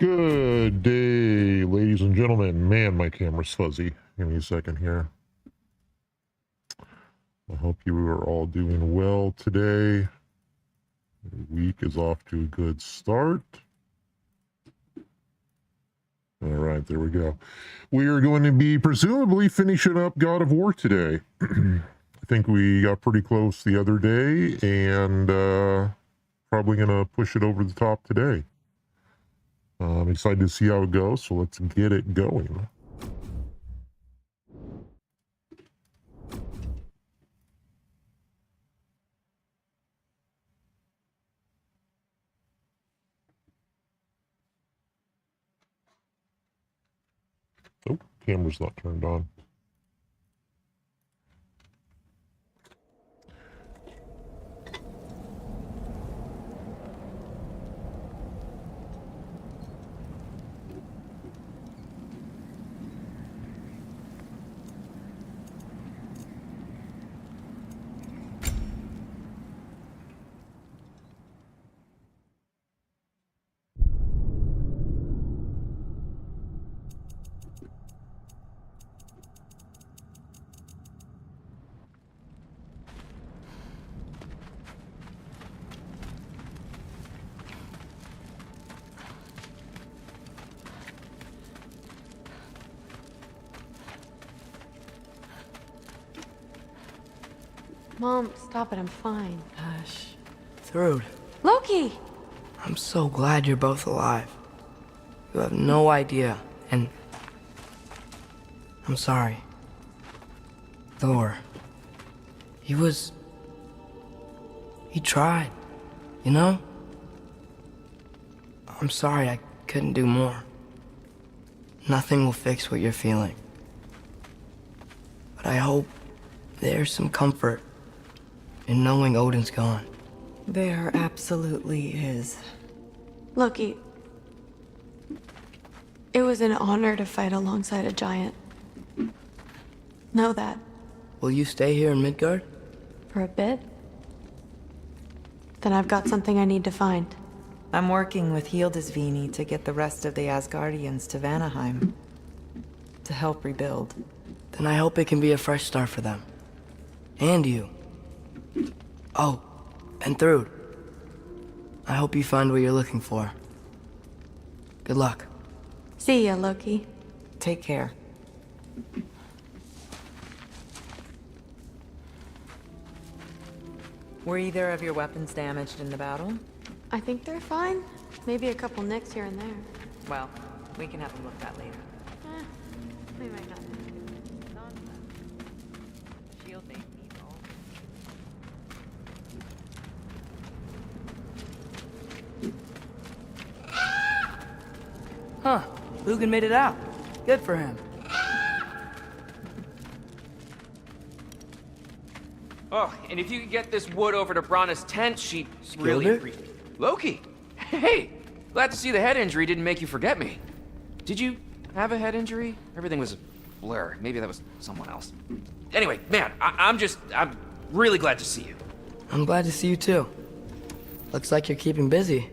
Good day, ladies and gentlemen. Man, my camera's fuzzy. Give me a second here. I hope you are all doing well today. The week is off to a good start. All right, there we go. We are going to be presumably finishing up God of War today. I think we got pretty close the other day and probably going to push it over the top today. I'm excited to see how it goes, so let's get it going. Oh, camera's not turned on. Mom, stop it, I'm fine. Hush. Thrud, Loki! I'm so glad you're both alive. You have no idea, and I'm sorry. Thor, he tried, you know? I'm sorry I couldn't do more. Nothing will fix what you're feeling. But I hope there's some comfort in knowing Odin's gone. There absolutely is. Loki, it was an honor to fight alongside a giant. Know that. Will you stay here in Midgard? For a bit? Then I've got something I need to find. I'm working with Hildisvini to get the rest of the Asgardians to Vanaheim. To help rebuild. Then I hope it can be a fresh start for them. And you. Oh, and Thrud. I hope you find what you're looking for. Good luck. See ya, Loki. Take care. Were either of your weapons damaged in the battle? I think they're fine. Maybe a couple nicks here and there. Well, we can have a look at that later. We might not. Shield ain't evil. Huh, Lugan made it out. Good for him. Oh, and if you could get this wood over to Brana's tent, she'd really Skilder? appreciate. Loki! Hey! Glad to see the head injury didn't make you forget me. Did you have a head injury? Everything was a blur. Maybe that was someone else. Anyway, man, I'm really glad to see you. I'm glad to see you too. Looks like you're keeping busy.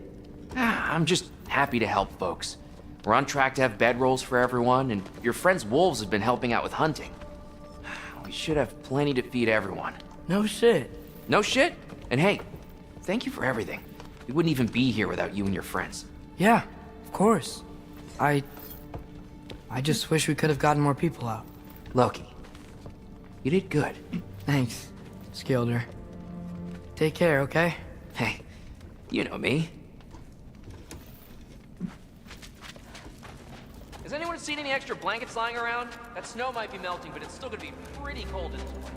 I'm just happy to help folks. We're on track to have bedrolls for everyone, and your friend's wolves have been helping out with hunting. We should have plenty to feed everyone. No shit. No shit? And hey, thank you for everything. We wouldn't even be here without you and your friends. Yeah, of course. I just wish we could have gotten more people out. Loki, you did good. Thanks, Skilder. Take care, okay? Hey, you know me. Has anyone seen any extra blankets lying around? That snow might be melting, but it's still gonna be pretty cold in this place.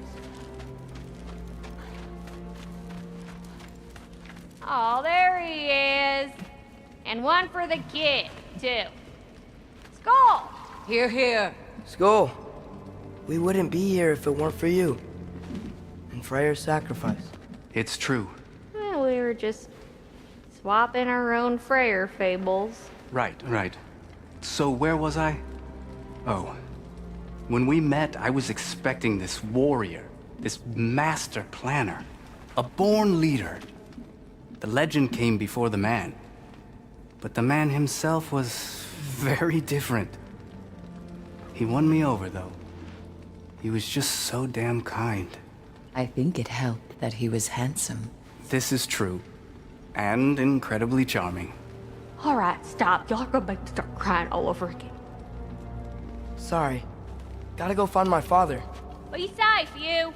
Oh, there he is. And one for the kid, too. Skull! Here, here. Skull, we wouldn't be here if it weren't for you. And Freyr's sacrifice. It's true. Well, we were just swapping our own Freyr fables. Right. So where was I? Oh. When we met, I was expecting this warrior, this master planner, a born leader. The legend came before the man. But the man himself was very different. He won me over, though. He was just so damn kind. I think it helped that he was handsome. This is true. And incredibly charming. All right, stop. Y'all are gonna make me start crying all over again. Sorry. Gotta go find my father. Be safe, you.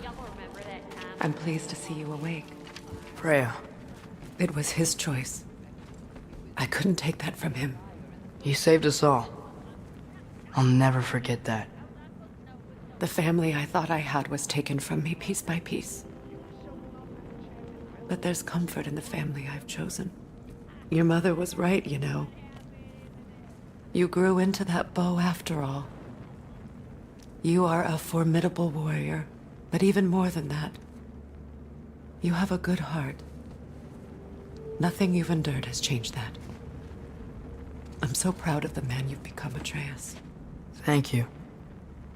Y'all remember that time? I'm pleased to see you awake. Freya, It was his choice. I couldn't take that from him. you saved us all. I'll never forget that. The family I thought I had was taken from me piece by piece. But there's comfort in the family I've chosen. Your mother was right, you know. You grew into that bow after all. You are a formidable warrior, but even more than that, you have a good heart. Nothing you've endured has changed that. I'm so proud of the man you've become, Atreus. Thank you.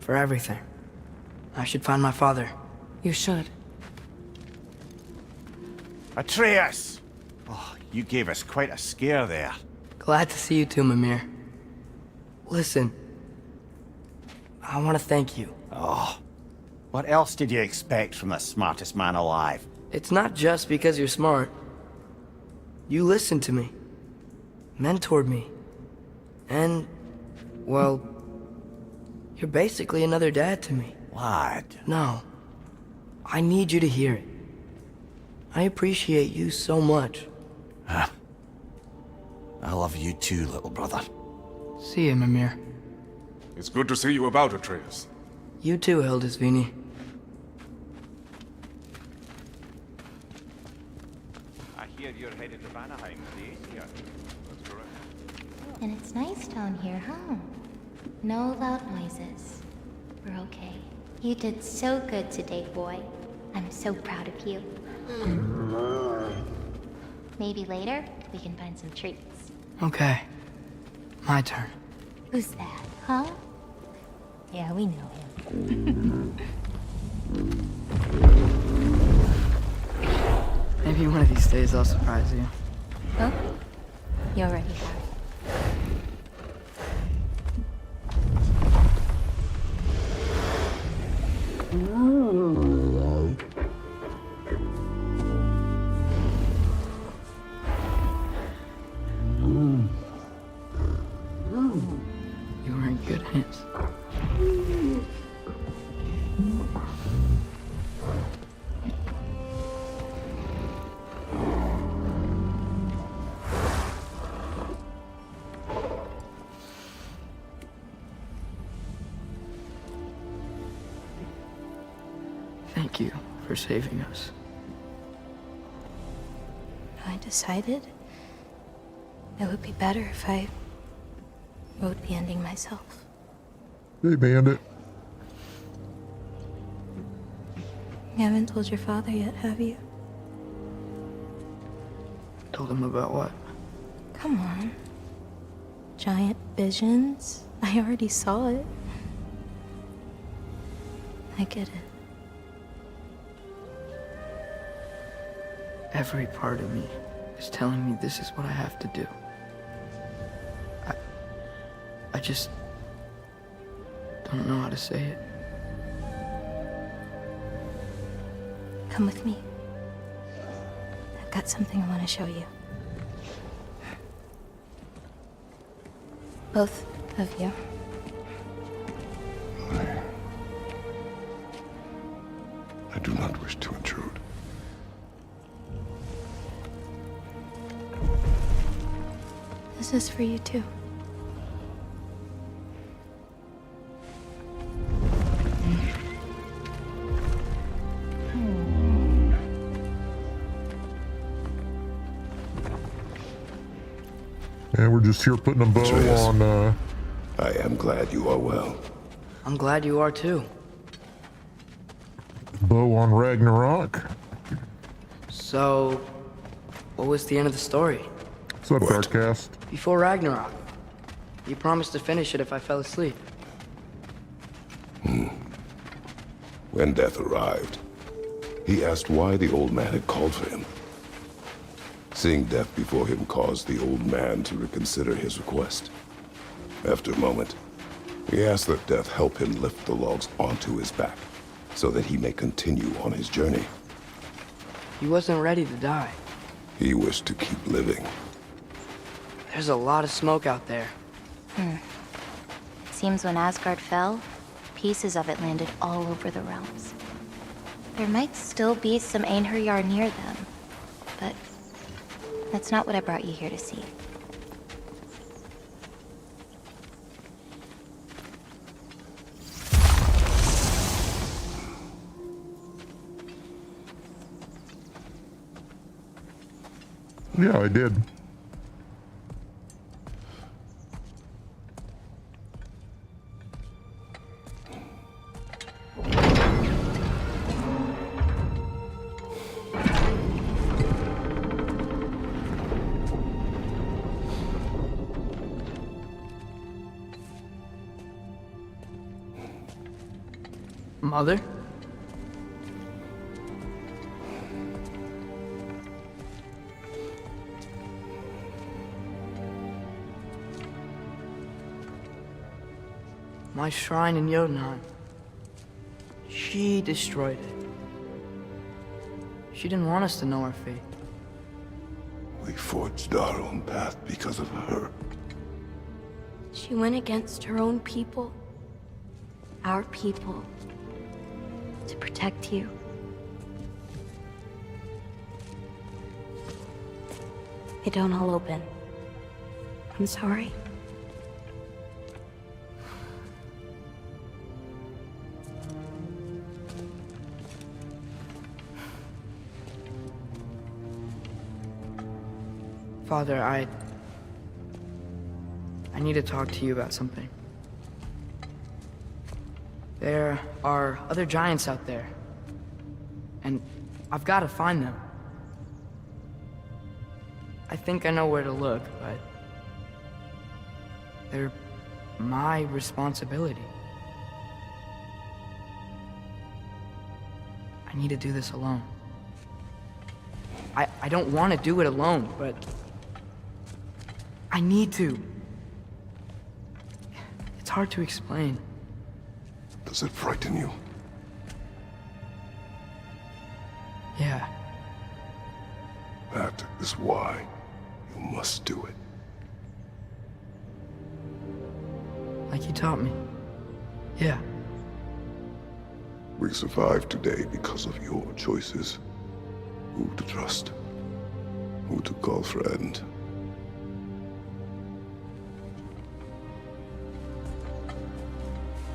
For everything. I should find my father. You should. Atreus! Oh, you gave us quite a scare there. Glad to see you too, Mimir. Listen. I want to thank you. Oh, what else did you expect from the smartest man alive? It's not just because you're smart. You listened to me. Mentored me. And, well, you're basically another dad to me. Lad. No. I need you to hear it. I appreciate you so much. I love you too, little brother. See you, Mimir. It's good to see you about, Atreus. You too, Hildisvini. I hear you're headed to Vanaheim today, here. That's correct. And it's nice down here, huh? No loud noises. We're okay. You did so good today, boy. I'm so proud of you. Maybe later, we can find some treats. Okay. My turn. Who's that, huh? Yeah, we know him. Maybe one of these days I'll surprise you. Oh? You already have. You were in good hands. Thank you for saving us. I decided it would be better if I wrote the ending myself. Hey, Bandit. You haven't told your father yet, have you? Told him about what? Come on. Giant visions? I already saw it. I get it. Every part of me is telling me this is what I have to do. I just don't know how to say it. Come with me. I've got something I want to show you. Both of you. I do not wish to intrude. This is for you too. And we're just here putting a bow Atreus. on, I am glad you are well. I'm glad you are too. bow on Ragnarok. So, what was the end of the story? What's up, What? Darkcast? Before Ragnarok, you promised to finish it if I fell asleep. When death arrived, He asked why the old man had called for him. Seeing death before him caused the old man to reconsider his request. After a moment, he asked that death help him lift the logs onto his back, so that he may continue on his journey. He wasn't ready to die. He wished to keep living. There's a lot of smoke out there. Seems when Asgard fell, pieces of it landed all over the realms. There might still be some Einherjar near them, but that's not what I brought you here to see. Yeah, I did. Mother? My shrine in Jotunheim. She destroyed it. She didn't want us to know our fate. We forged our own path because of her. She went against her own people. Our people. To protect you. They don't all open. I'm sorry. Father, I need to talk to you about something. There are other giants out there, and I've got to find them. I think I know where to look, but they're my responsibility. I need to do this alone. I don't want to do it alone, but I need to. It's hard to explain. Does it frighten you? Yeah. That is why you must do it. Like you taught me. Yeah. We survived today because of your choices. Who to trust. Who to call friend.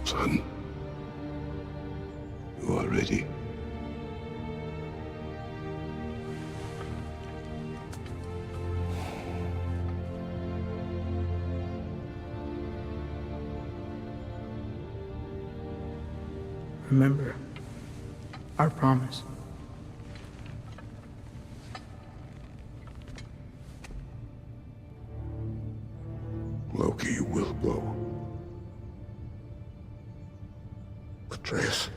Son. You are ready. Remember our promise. Loki will go. Atreus.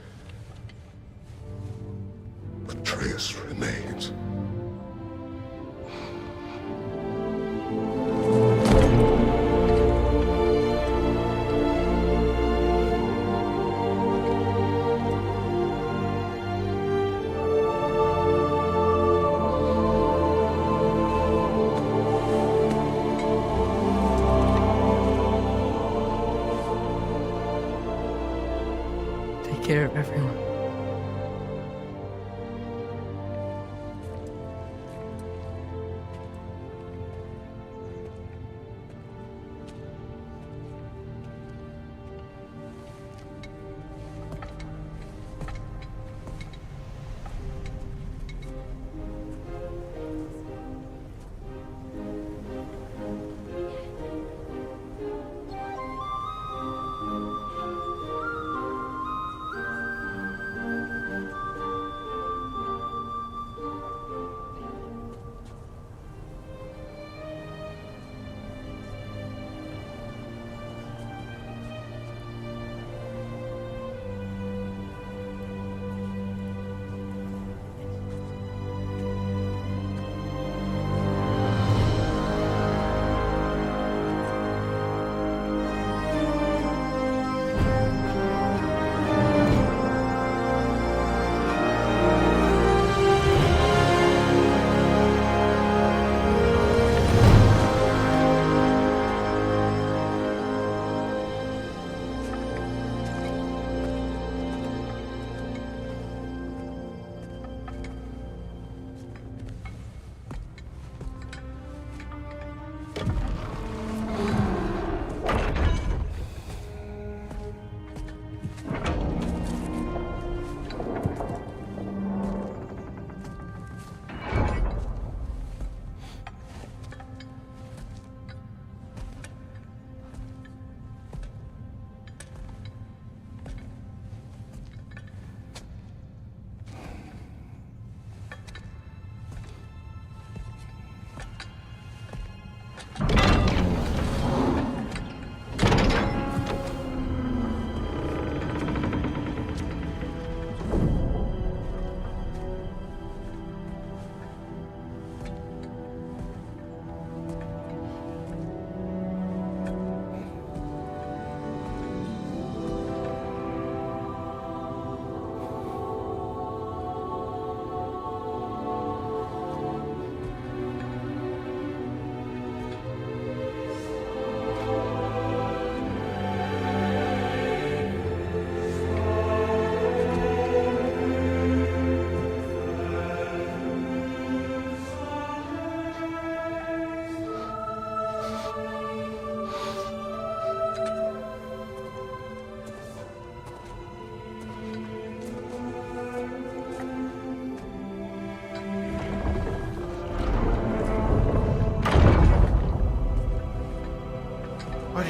Atreus remains. Take care of everyone.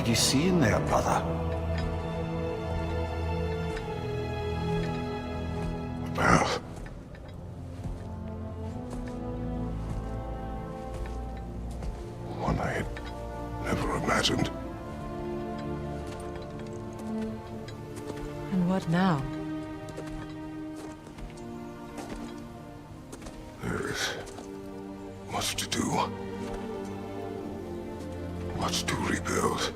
you see in there, brother? Path. One I had never imagined. And what now? There is much to do. Much to rebuild.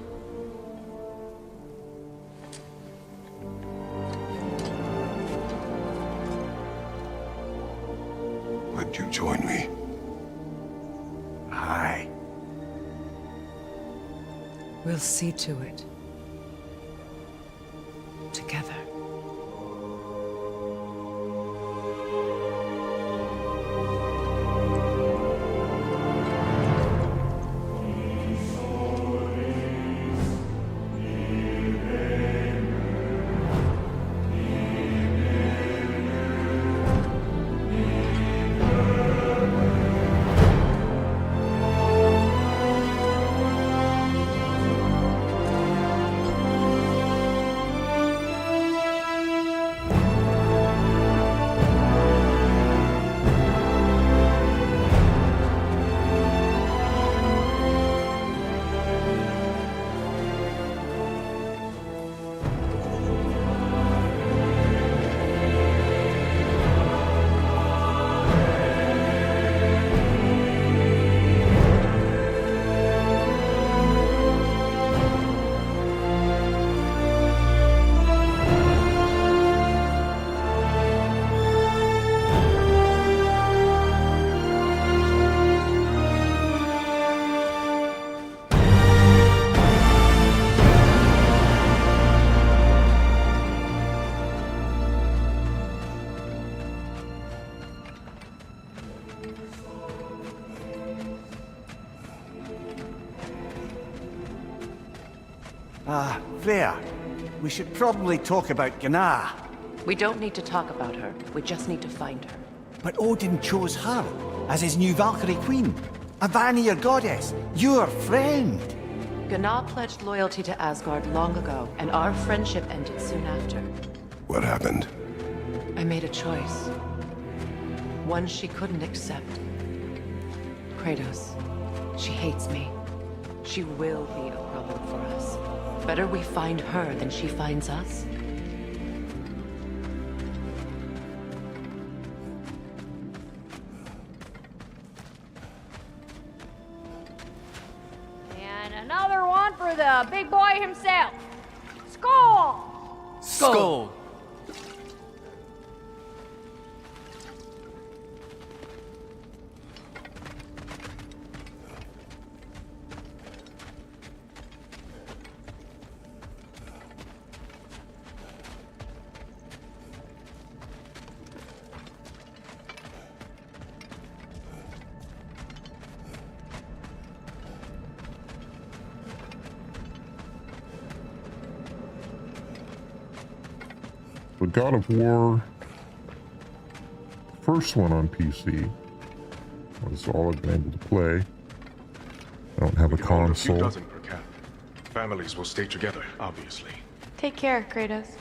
Would you join me? Aye. We'll see to it. Together. Freya, we should probably talk about Gná. We don't need to talk about her. We just need to find her. But Odin chose her as his new Valkyrie queen. A Vanir goddess, your friend. Gná pledged loyalty to Asgard long ago, and our friendship ended soon after. What happened? I made a choice. One she couldn't accept. Kratos. She hates me. She will be a problem for us. Better we find her than she finds us. And another one for the big boy himself. Skull! Skull! But God of War, first one on PC, was all I've been able to play. I don't have a console. A few dozen per cap. Families will stay together, obviously. Take care, Kratos.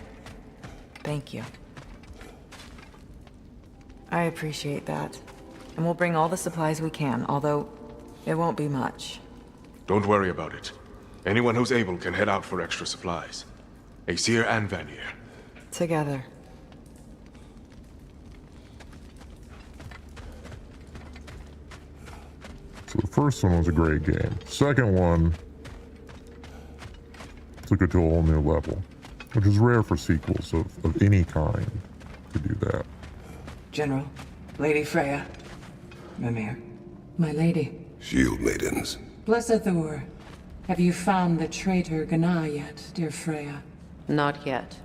Thank you. I appreciate that. And we'll bring all the supplies we can, although it won't be much. Don't worry about it. Anyone who's able can head out for extra supplies. Aesir and Vanir. Together. So the first one was a great game. Second one took it to a whole new level, which is rare for sequels of any kind to do that. General, Lady Freya. Mimir. My lady. Shield maidens. Blessed Thor. Have you found the traitor Gná yet, dear Freya? Not yet.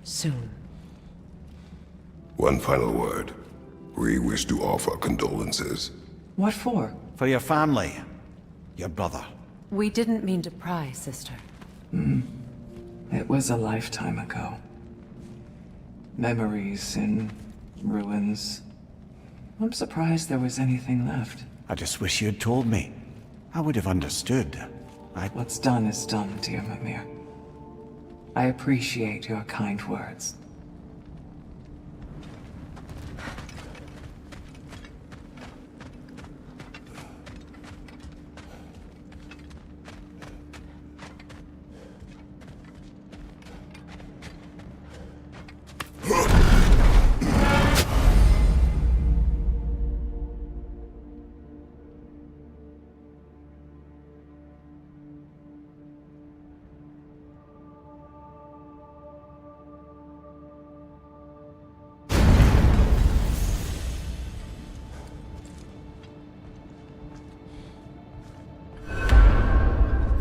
Soon. One final word. We wish to offer condolences. What for? For your family. Your brother. We didn't mean to pry, sister. It was a lifetime ago. Memories in ruins. I'm surprised there was anything left. I just wish you had told me. I would have understood. What's done is done, dear Mimir. I appreciate your kind words.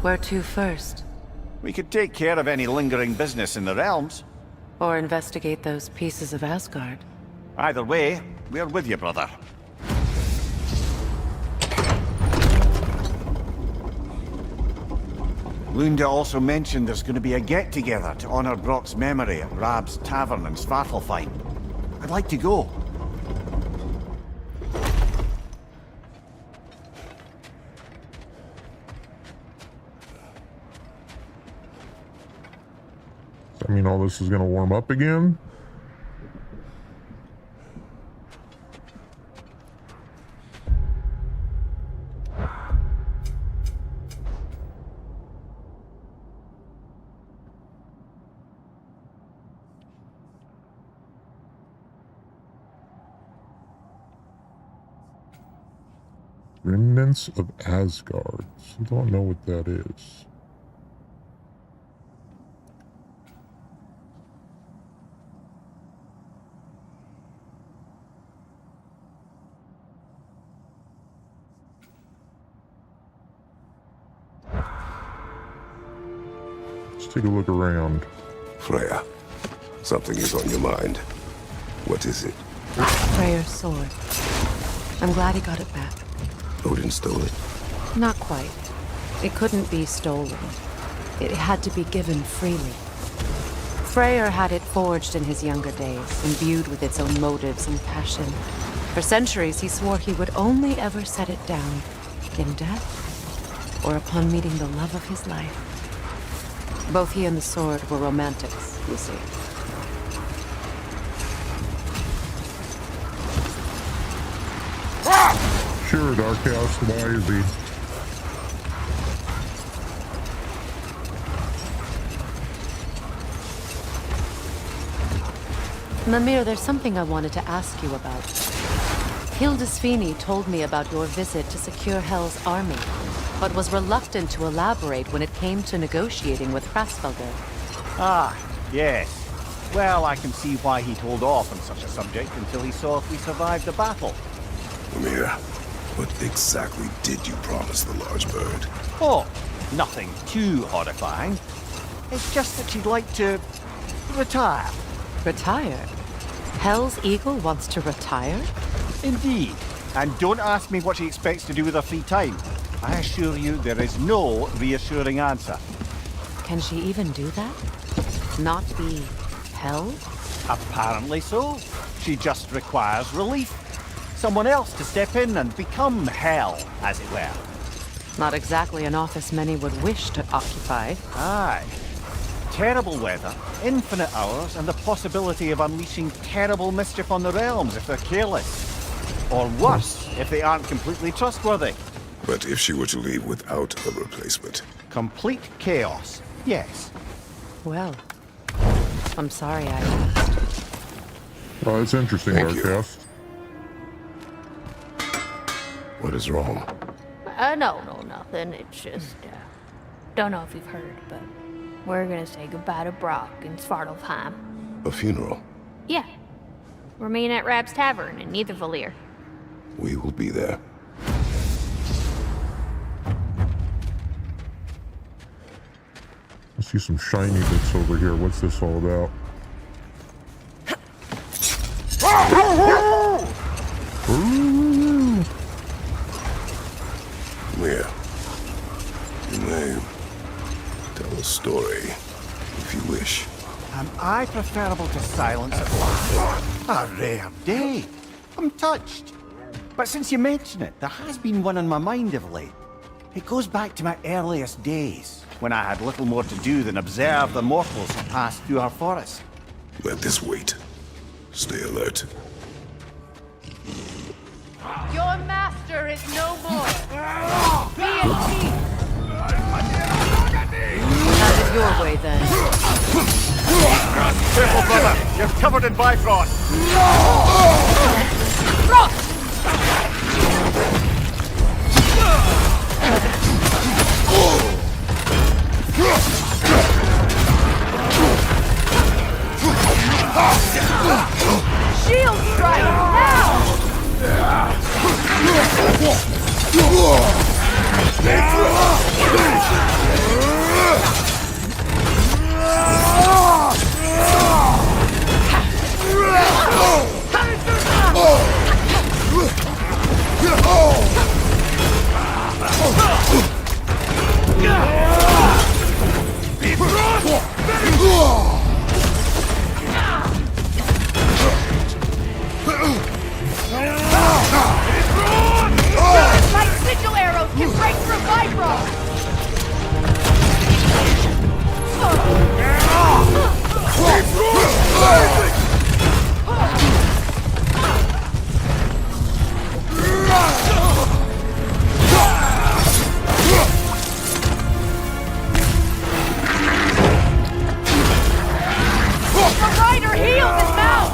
Where to first? We could take care of any lingering business in the realms. Or investigate those pieces of Asgard? Either way, we're with you, brother. Lunda also mentioned there's going to be a get-together to honor Brock's memory at Rab's Tavern in Svartalfheim. I'd like to go. I mean, all this is going to warm up again? Remnants of Asgard. I don't know what that is. Let's take a look around. Freya, something is on your mind. What is it? Freyr's sword. I'm glad he got it back. Odin stole it? Not quite. It couldn't be stolen. It had to be given freely. Freyr had it forged in his younger days, imbued with its own motives and passion. For centuries, he swore he would only ever set it down in death or upon meeting the love of his life. Both he and the sword were romantics, you see. Sure, Darkhouse, why is he? Mimir, there's something I wanted to ask you about. Hildisvini told me about your visit to secure Hel's army, but was reluctant to elaborate when it came to negotiating with Hrassvelder. Ah, yes. Well, I can see why he'd hold off on such a subject until he saw if we survived the battle. Mimir, what exactly did you promise the large bird? Oh, nothing too horrifying. It's just that she'd like to retire. Retire? Hel's Eagle wants to retire? Indeed. And don't ask me what she expects to do with her free time. I assure you there is no reassuring answer. Can she even do that? Not be Hel? Apparently so. She just requires relief. Someone else to step in and become Hel, as it were. Not exactly an office many would wish to occupy. Aye. Terrible weather, infinite hours, and the possibility of unleashing terrible mischief on the realms if they're careless. Or worse, if they aren't completely trustworthy. But if she were to leave without a replacement? Complete chaos, yes. Well, I'm sorry I asked. Well, it's interesting, Darkhouse. What is wrong? No, nothing. It's just, don't know if you've heard, but we're gonna say goodbye to Brock in Svartalfheim. A funeral? Yeah. We're meeting at Rab's Tavern in Nidavellir. We will be there. I see some shiny bits over here. What's this all about? Ooh. Mia, your name. Tell a story, if you wish. Am I preferable to silence at last? A rare day. I'm touched. But since you mention it, there has been one on my mind of late. It goes back to my earliest days, when I had little more to do than observe the mortals who passed through our forest. Let this wait. Stay alert. Your master is no more. Be at peace. Have it your way, then. Careful, brother! You're covered in Bifrost! Shield strike now! My sigil arrows can break through Vibro! The rider heals his mouth!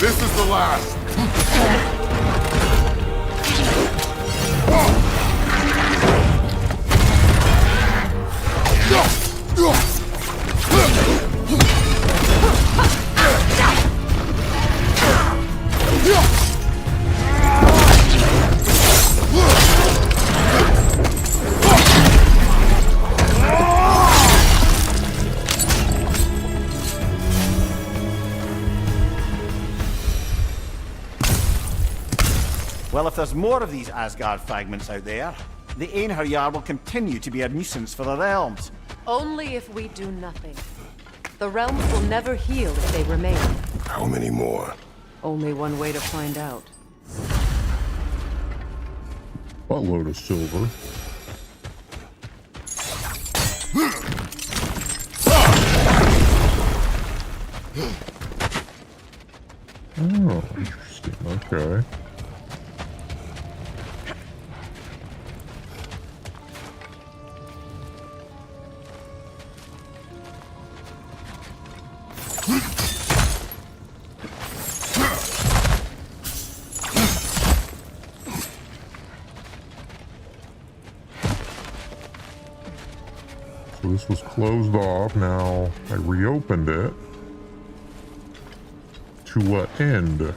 This is the last. Well, if there's more of these Asgard fragments out there, the Einherjar will continue to be a nuisance for the realms. Only if we do nothing. The realms will never heal if they remain. How many more? Only one way to find out. Buttload of silver. Oh, interesting. Okay. So this was closed off. Now I reopened it. To what end?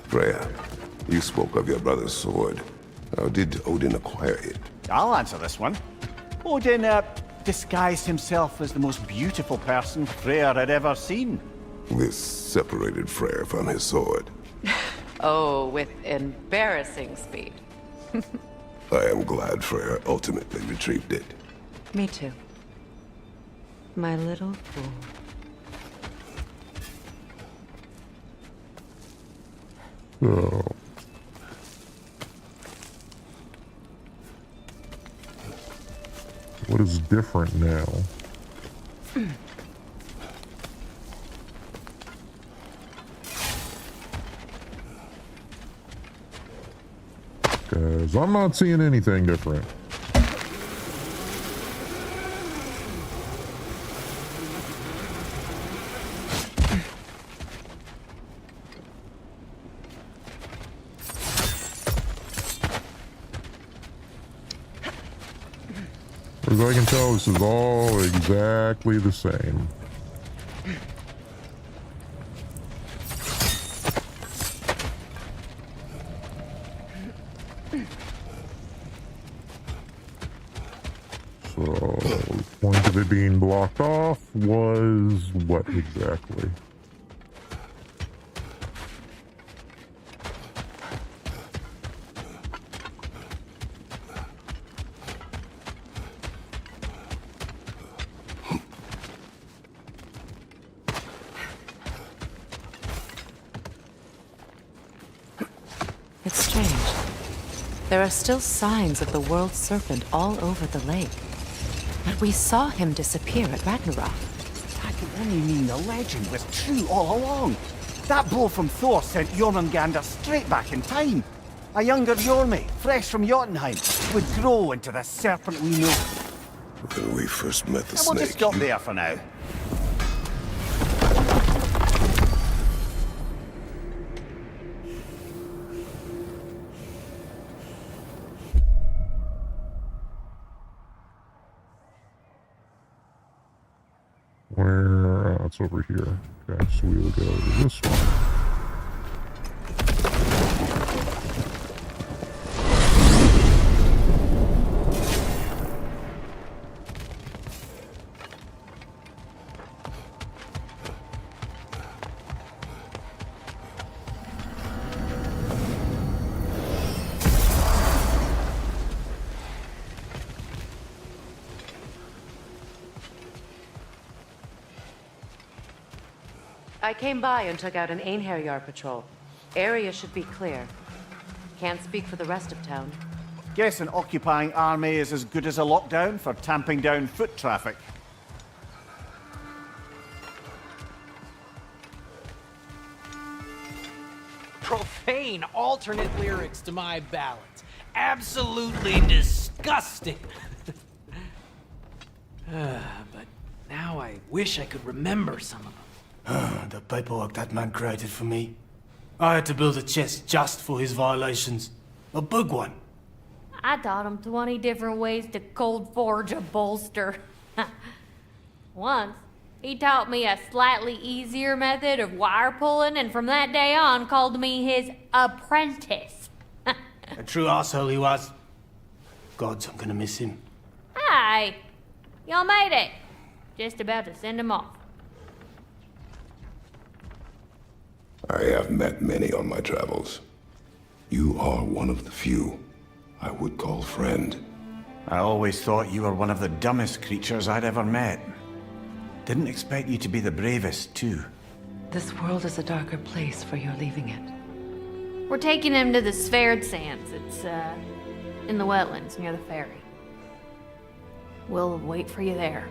Freya, you spoke of your brother's sword. How did Odin acquire it? I'll answer this one. Odin, disguised himself as the most beautiful person Freyr had ever seen. This separated Freyr from his sword. Oh, with embarrassing speed. I am glad Freyr ultimately retrieved it. Me too. My little fool. So What is different now? Because I'm not seeing anything different. As I can tell, this is all exactly the same. So, the point of it being blocked off was what exactly? It's strange. There are still signs of the world serpent all over the lake. But we saw him disappear at Ragnarok. That could only mean the legend was true all along. That blow from Thor sent Jormungandr straight back in time. A younger Jormi, fresh from Jotunheim, would grow into the serpent we know. When we first met the And we'll snake, just stop there for now. Where? Oh, it's over here. Okay, so we will go to this one. I came by and took out an Einherjar patrol. Area should be clear. Can't speak for the rest of town. Guess an occupying army is as good as a lockdown for tamping down foot traffic. Profane alternate lyrics to my ballads. Absolutely disgusting. But now I wish I could remember some of them. The paperwork that man created for me. I had to build a chest just for his violations. A big one. I taught him 20 different ways to cold forge a bolster. Once, he taught me a slightly easier method of wire pulling, and from that day on called me his apprentice. A true asshole he was. Gods, I'm gonna miss him. Hi! Y'all made it. Just about to send him off. I have met many on my travels. You are one of the few I would call friend. I always thought you were one of the dumbest creatures I'd ever met. Didn't expect you to be the bravest, too. This world is a darker place for your leaving it. We're taking him to the Sverd Sands. It's, in the wetlands near the ferry. We'll wait for you there.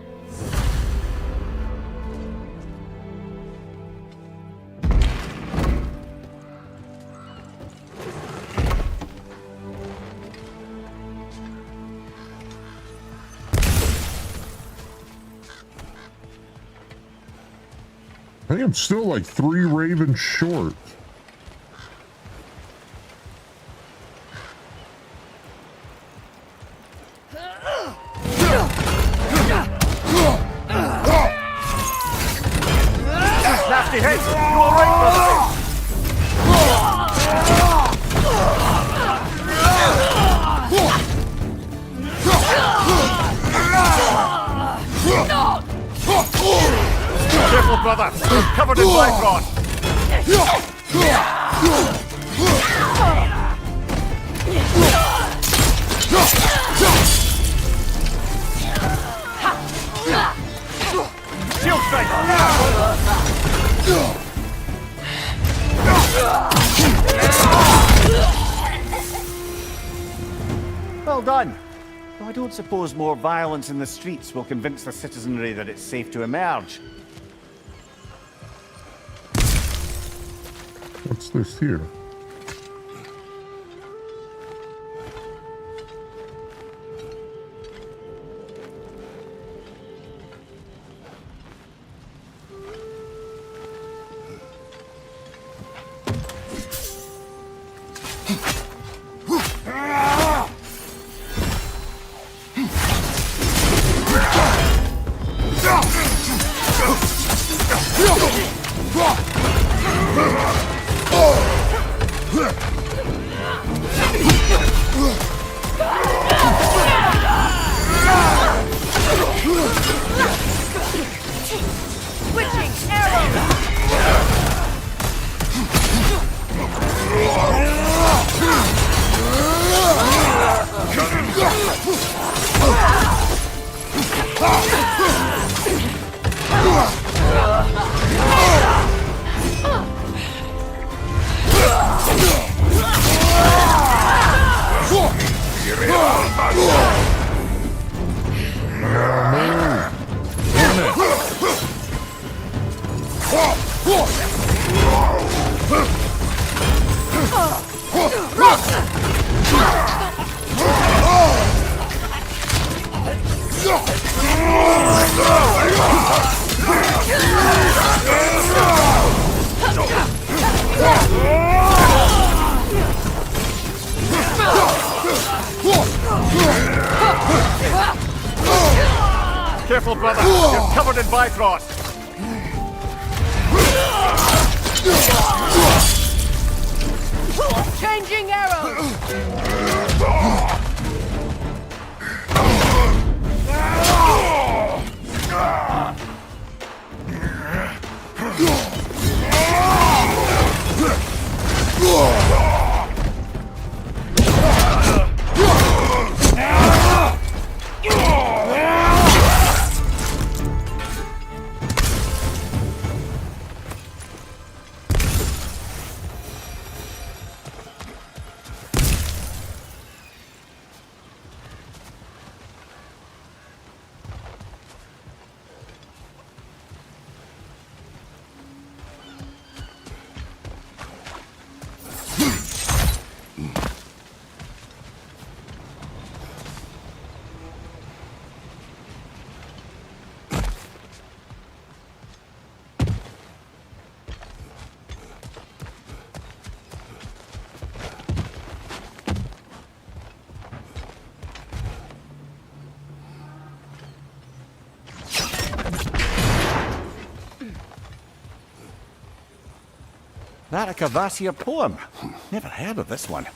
I think I'm still like 3 ravens short. Nasty hit! You alright, brother? Careful, brother! You're covered in bifrost! Shield strike! Well done. I don't suppose more violence in the streets will convince the citizenry that it's safe to emerge. What's this here? Careful, brother. You're covered in Bifrost. Changing arrows! That a Cavassier poem? Never heard of this one.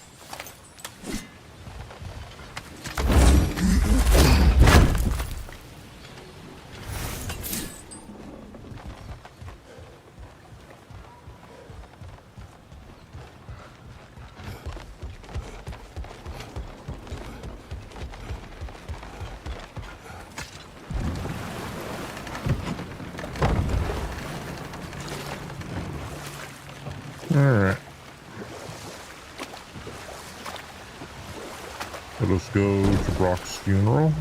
Alright. Let us go to Brock's funeral.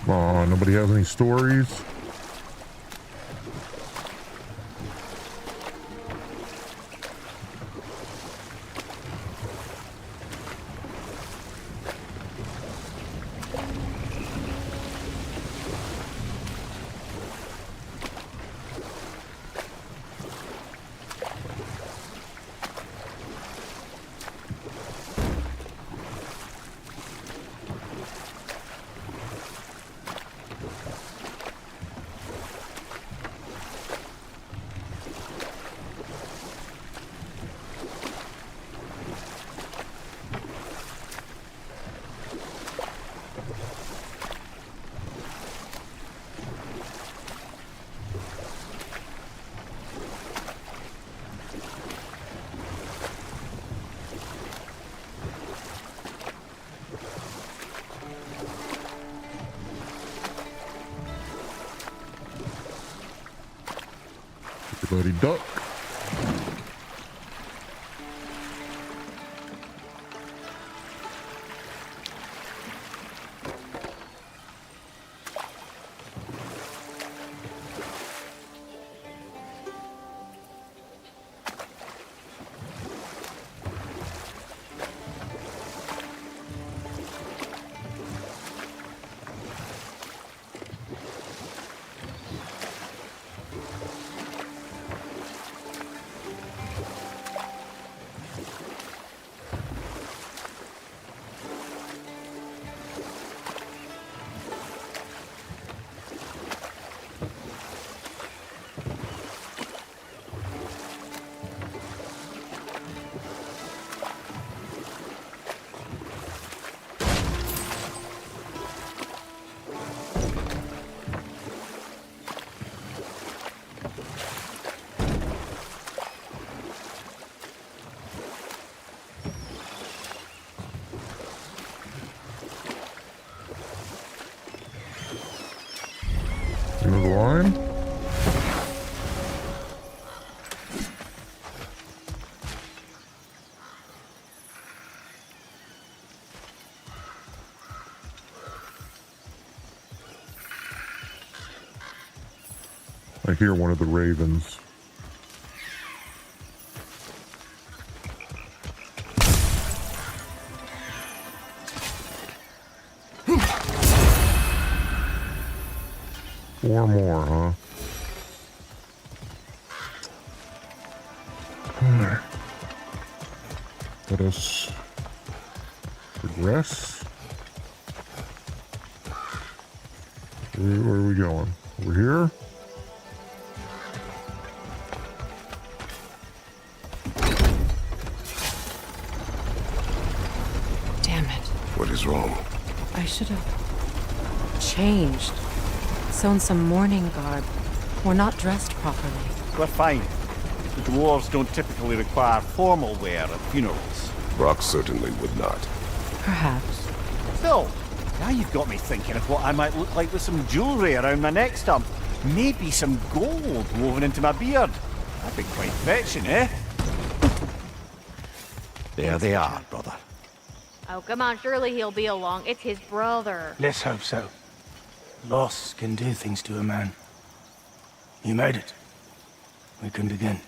Come on, nobody has any stories? Everybody duck. End of the line. I hear one of the ravens. Four more, huh? Alright. Let us progress. Where are we going? Over here? Damn it. What is wrong? I should have changed. Sewn some mourning garb. We're not dressed properly. We're fine. The dwarves don't typically require formal wear at funerals. Brock certainly would not. Perhaps. Still, now you've got me thinking of what I might look like with some jewellery around my neck stump. Maybe some gold woven into my beard. That'd be quite fetching, eh? There they are, brother. Oh, come on, surely he'll be along. It's his brother. Let's hope so. Loss can do things to a man. You made it. We can begin.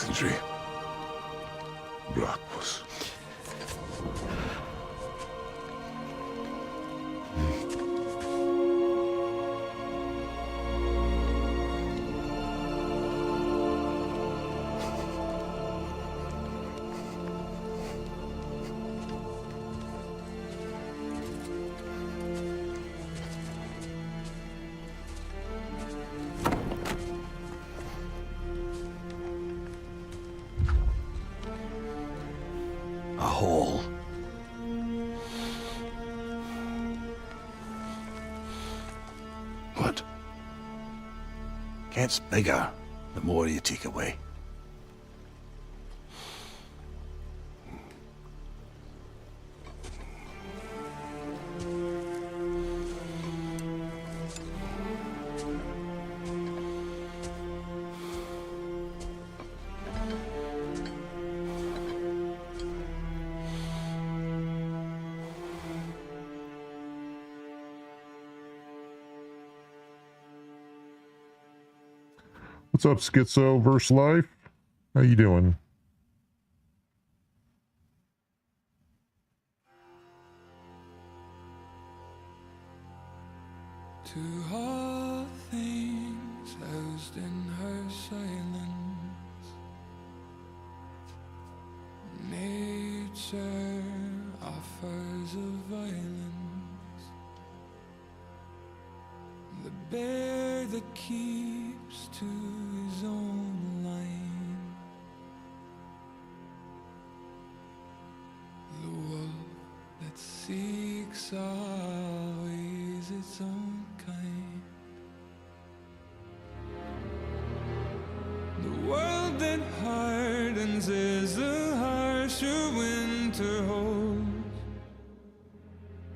Sindri. Bratwurst. A hole. What? Gets bigger the more you take away. What's up, Schizo verse Life? How you doing? To all things housed in her silence, nature offers a violence, the bear that keeps to his own line, the wolf that seeks always its own kind, the world that hardens as the harsher winter holds,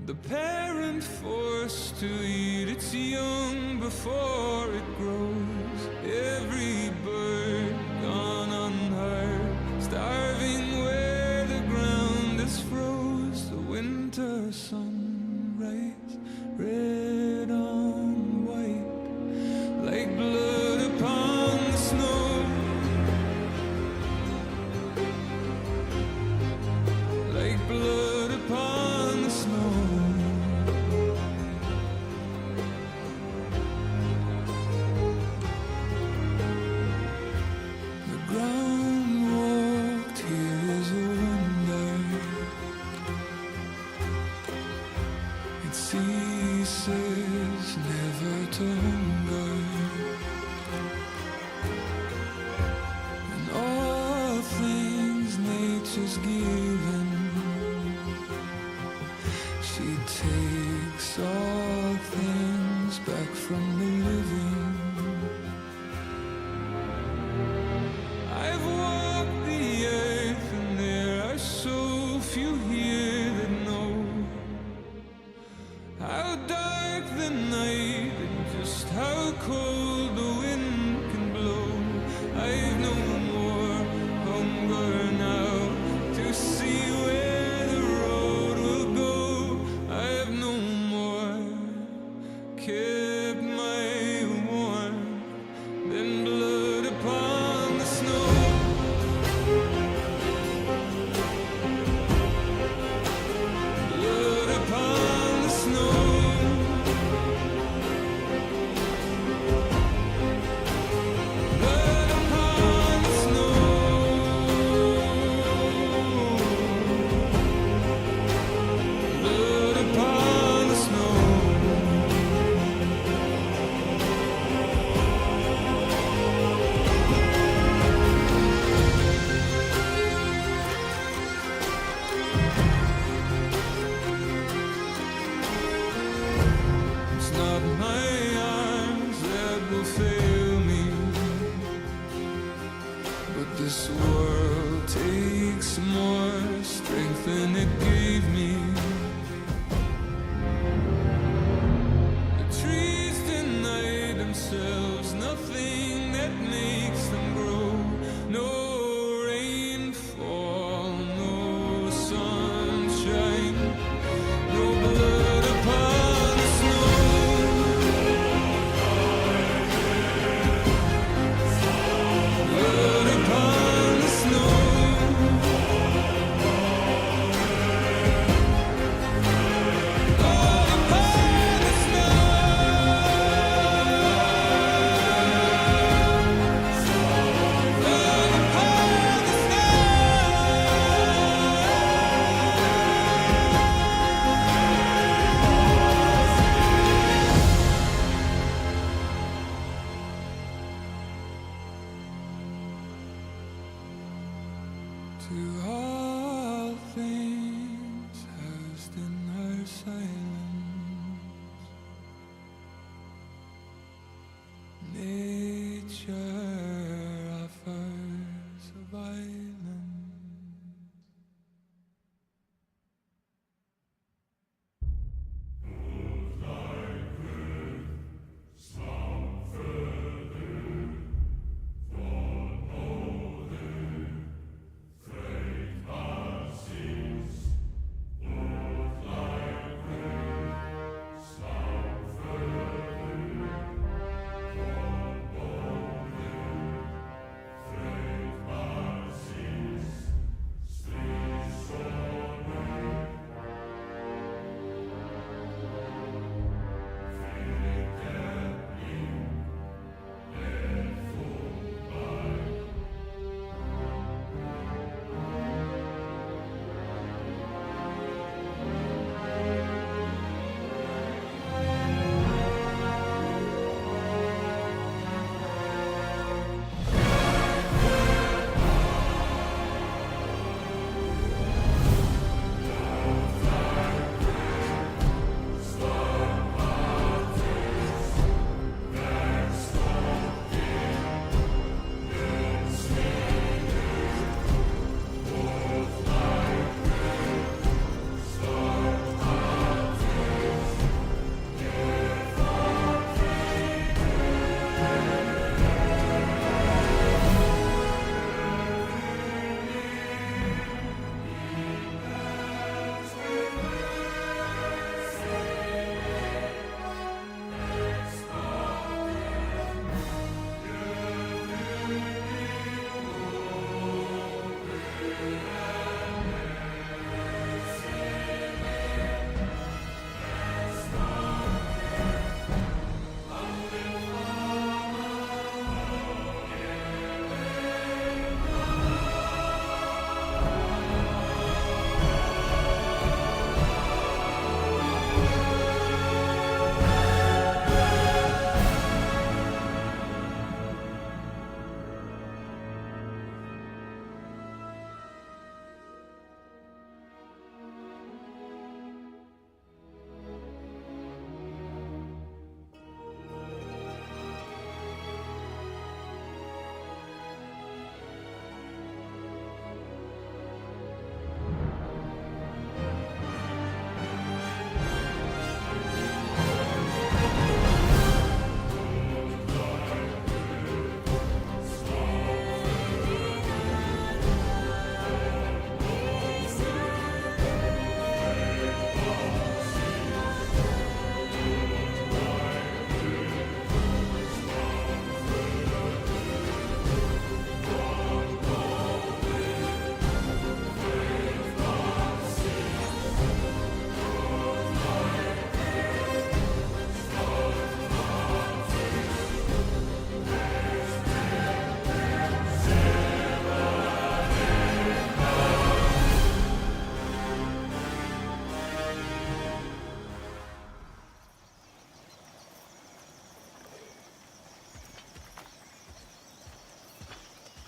the parent forced to eat its young before it grows, every bird gone unheard, starving where the ground is froze, the winter sunrise, red on white, like blood upon the snow, like blood upon the snow. The ground walked here is a wonder. It ceases never to hunger. And all things nature's given, she takes all things back from the living. I've walked the earth and there are so few here that know how dark the night and just how cold the wind can blow. I've no more hunger now to see where the road will go. I've no more kept my warmth than blood upon the snow. Blood upon the snow. Blood upon the snow. Blood upon the snow. It's not my arms that will fail me, but this world takes more strength than it gave me. The trees deny themselves nothing that makes them grow. No rainfall, no sunshine, no blood upon the snow. Blood upon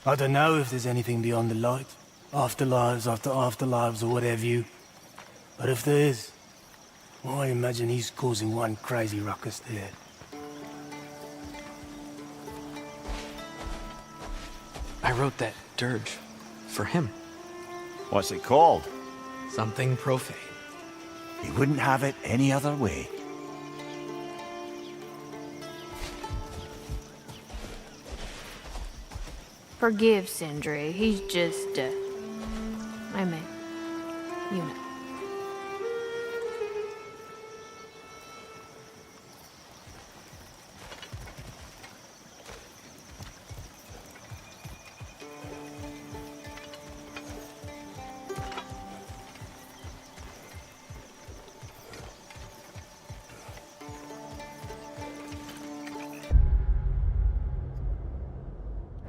I don't know if there's anything beyond the light. Afterlives after afterlives or whatever you. But if there is, well, I imagine he's causing one crazy ruckus there. I wrote that dirge for him. What's it called? Something profane. He wouldn't have it any other way. Forgive Sindri. He's just, I mean, you know.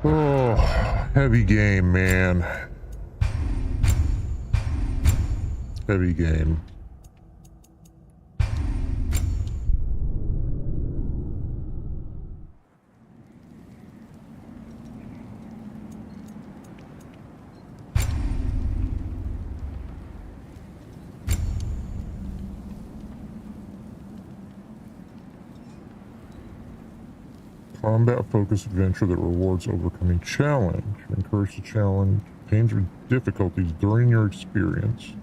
Oh, heavy game, man. Heavy game. Combat-focused adventure that rewards overcoming challenge. Encourage the challenge, pains or difficulties during your experience.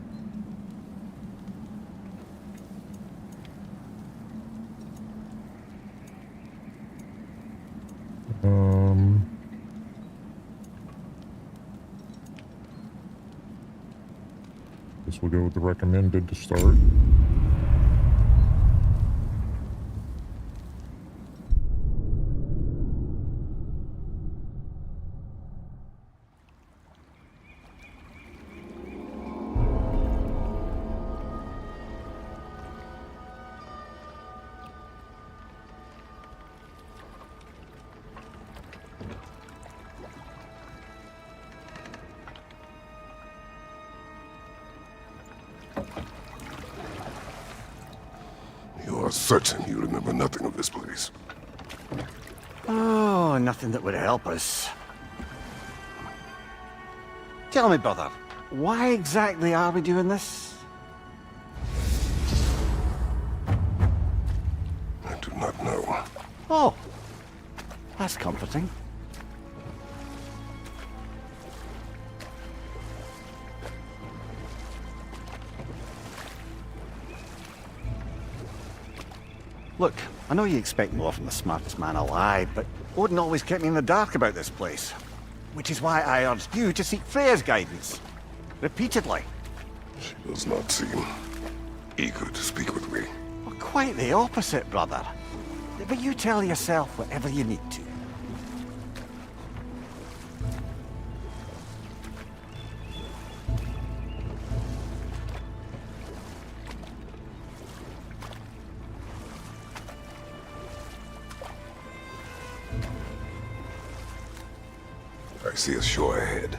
Guess we'll go with the recommended to start. You are certain you remember nothing of this place? Oh, nothing that would help us. Tell me, brother, why exactly are we doing this? I do not know. Oh, that's comforting. Look, I know you expect more from the smartest man alive, but Odin always kept me in the dark about this place. Which is why I urged you to seek Freya's guidance. Repeatedly. She does not seem eager to speak with me. Well, quite the opposite, brother. But you tell yourself whatever you need to. I see a shore ahead.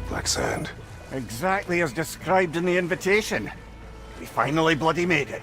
Black sand. Exactly as described in the invitation. We finally bloody made it.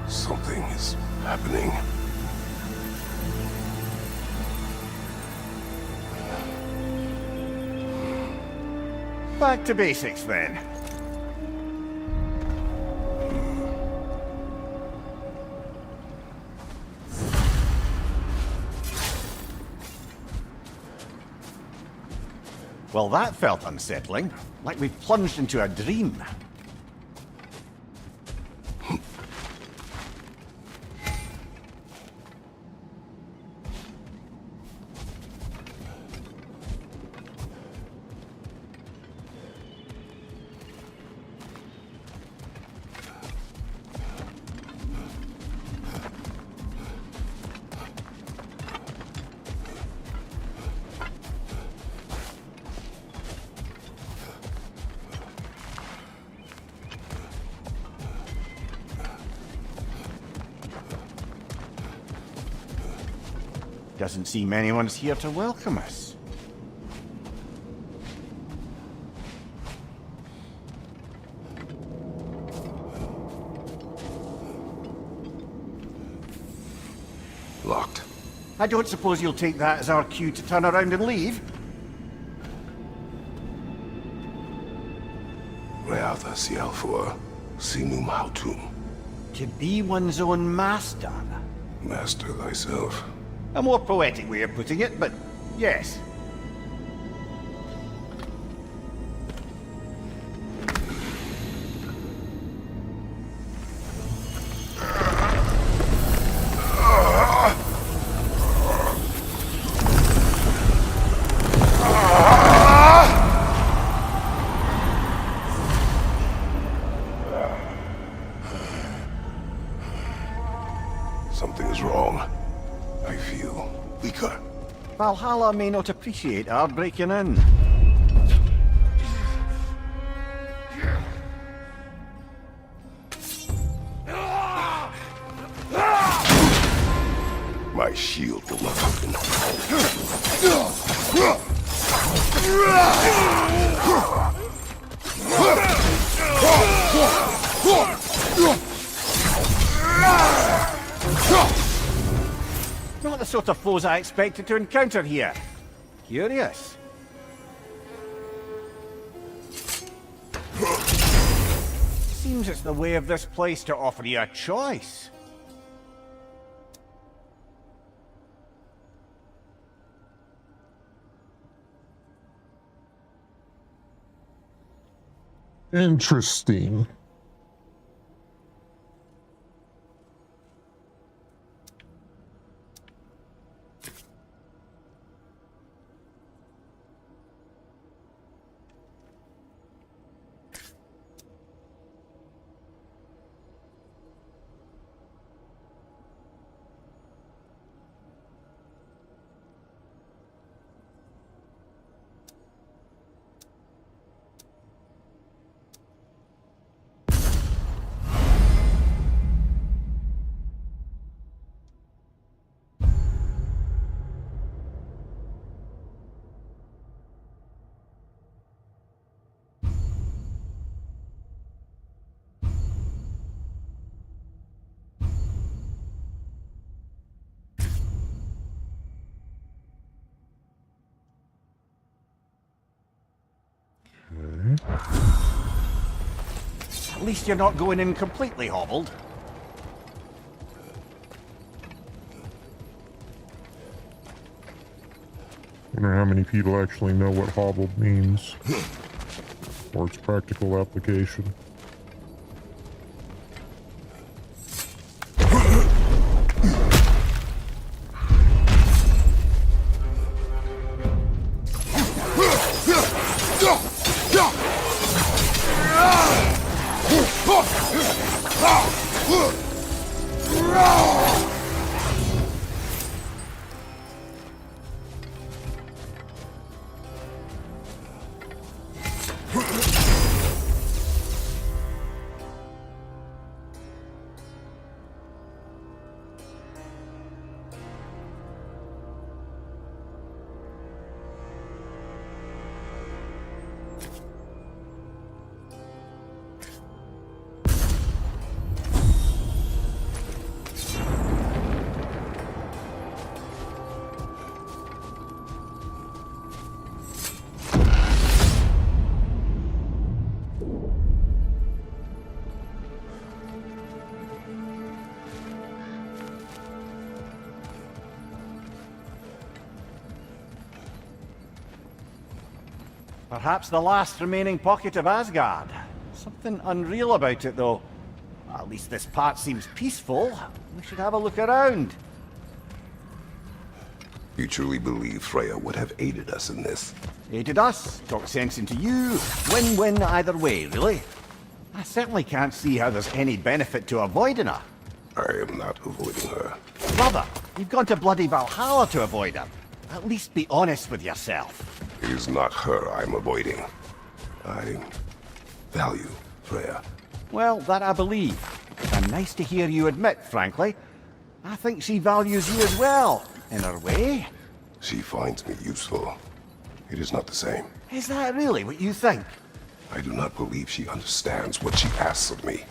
Something is happening. Back to basics then. Well, that felt unsettling. Like we plunged into a dream. Doesn't seem anyone's here to welcome us. Locked. I don't suppose you'll take that as our cue to turn around and leave? Reatha Sialfur, Sinum Hautum. To be one's own master. Master thyself. A more poetic way of putting it, but yes. Something is wrong. I feel weaker. Valhalla may not appreciate our breaking in. My shield will not open. Not the sort of foes I expected to encounter here. Curious. Seems it's the way of this place to offer you a choice. Interesting. At least you're not going in completely hobbled. I wonder how many people actually know what hobbled means, or its practical application. Perhaps the last remaining pocket of Asgard. Something unreal about it, though. At least this part seems peaceful. We should have a look around. You truly believe Freya would have aided us in this? Aided us, talked sense into you. Win-win either way, really. I certainly can't see how there's any benefit to avoiding her. I am not avoiding her. Brother, you've gone to bloody Valhalla to avoid her. At least be honest with yourself. It is not her I'm avoiding. I value Freya. Well, that I believe. And nice to hear you admit, frankly. I think she values you as well. In her way? She finds me useful. It is not the same. Is that really what you think? I do not believe she understands what she asks of me.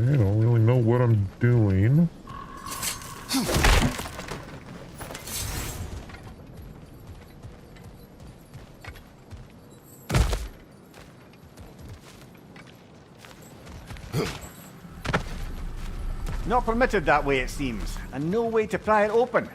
I don't really know what I'm doing. Not permitted that way, it seems, and no way to pry it open.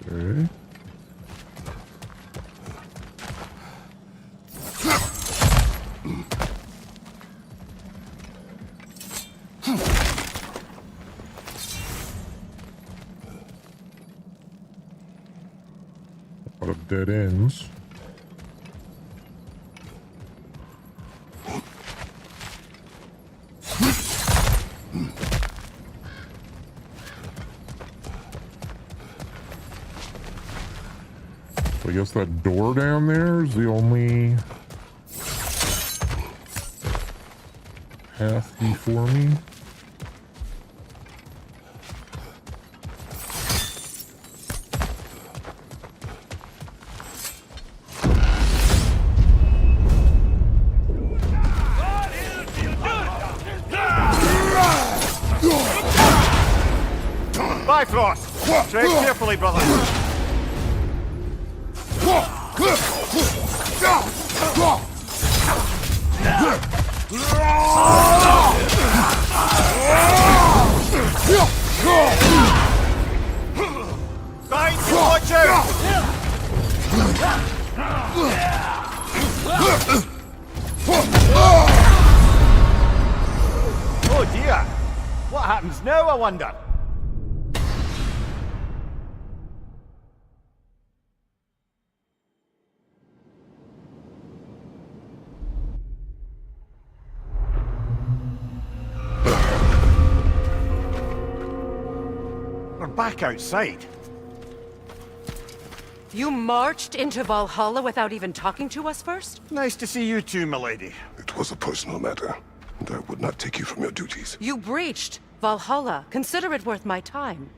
Okay. A lot of dead ends. I guess that door down there is the only path before me. Bifrost! Tread carefully, brother. Behind you, watch out! Oh dear! What happens now, I wonder? We're back outside. You marched into Valhalla without even talking to us first? Nice to see you too, milady. It was a personal matter, and I would not take you from your duties. You breached Valhalla. Consider it worth my time.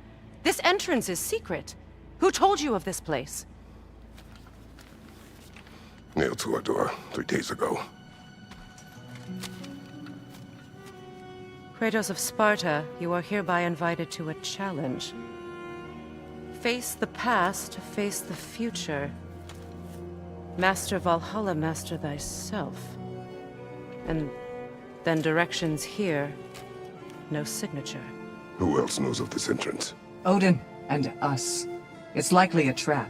This entrance is secret. Who told you of this place? Nailed to our door 3 days ago. Kratos of Sparta, you are hereby invited to a challenge. Face the past, face the future. Master Valhalla, master thyself. And then directions here, no signature. Who else knows of this entrance? Odin and us. It's likely a trap.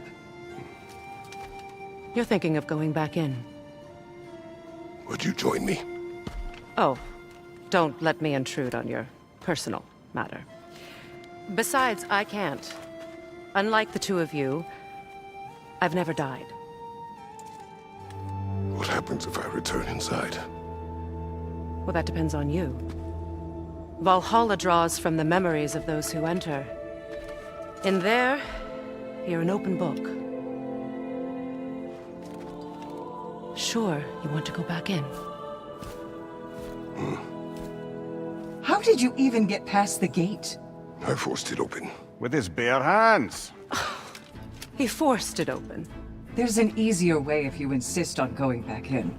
You're thinking of going back in. Would you join me? Oh, don't let me intrude on your personal matter. Besides, I can't. Unlike the two of you, I've never died. What happens if I return inside? Well, that depends on you. Valhalla draws from the memories of those who enter. In there, you're an open book. Sure, you want to go back in. How did you even get past the gate? I forced it open. With his bare hands. He forced it open. There's an easier way if you insist on going back in.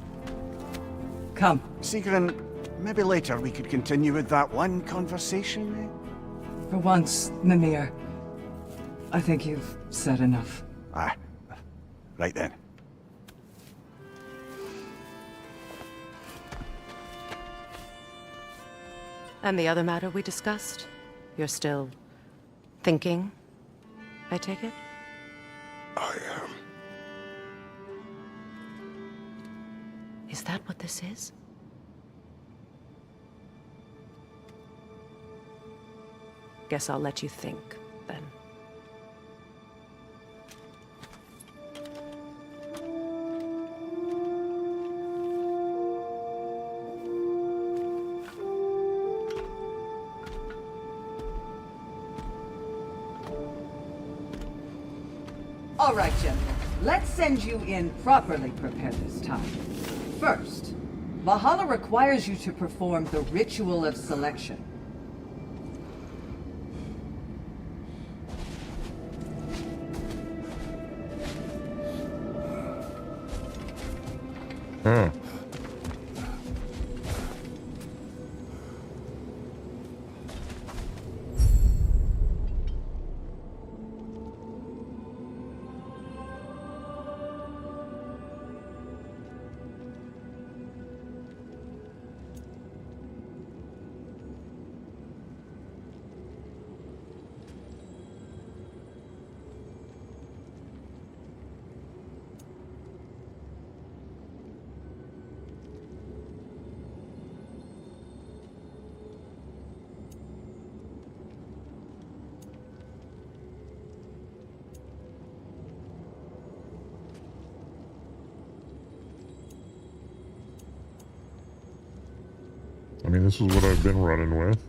Come. Sigrun, maybe later we could continue with that one conversation, eh? For once, Mimir, I think you've said enough. Aye. Right then. And the other matter we discussed? You're still thinking, I take it? I am. Is that what this is? Guess I'll let you think, then. All right, gentlemen. Let's send you in properly prepared this time. First, Valhalla requires you to perform the Ritual of Selection. Huh. I mean, this is what I've been running with.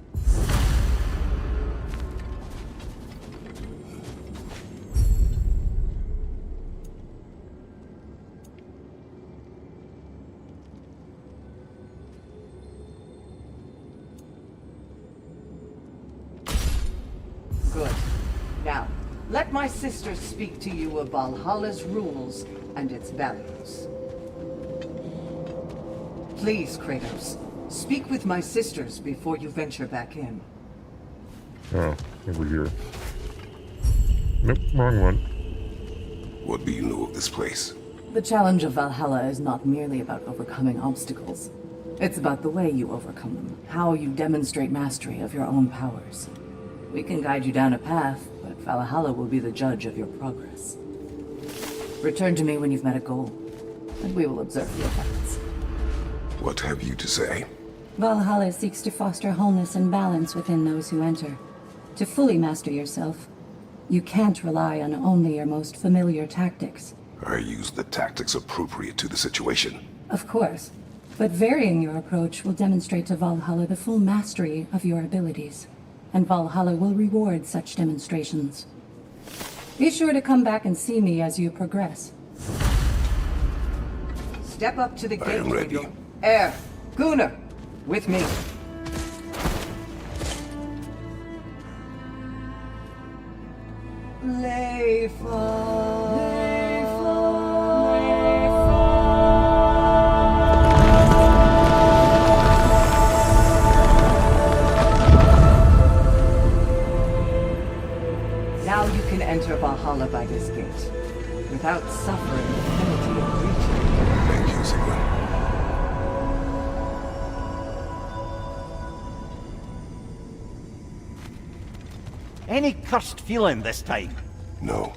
Good. Now, let my sisters speak to you of Valhalla's rules and its values. Please, Kratos, speak with my sisters before you venture back in. Oh, over here. Nope, wrong one. What do you know of this place? The challenge of Valhalla is not merely about overcoming obstacles. It's about the way you overcome them, how you demonstrate mastery of your own powers. We can guide you down a path, but Valhalla will be the judge of your progress. Return to me when you've met a goal, and we will observe the effects. What have you to say? Valhalla seeks to foster wholeness and balance within those who enter. To fully master yourself, you can't rely on only your most familiar tactics. I use the tactics appropriate to the situation. Of course, but varying your approach will demonstrate to Valhalla the full mastery of your abilities, and Valhalla will reward such demonstrations. Be sure to come back and see me as you progress. Step up to the I gate, am ready. Gabriel. Air, Gunnar, with me. Now you can enter Valhalla by this gate, without suffering the penalty of breaching. Thank you, Sigmund. Any cursed feeling this time? No,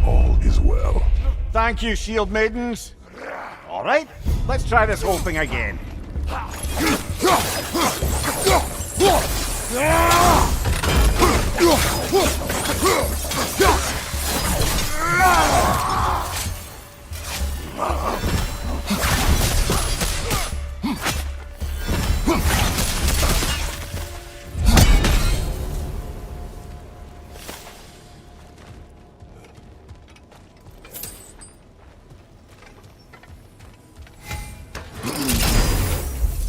all is well. Thank you, shield maidens. All right, let's try this whole thing again.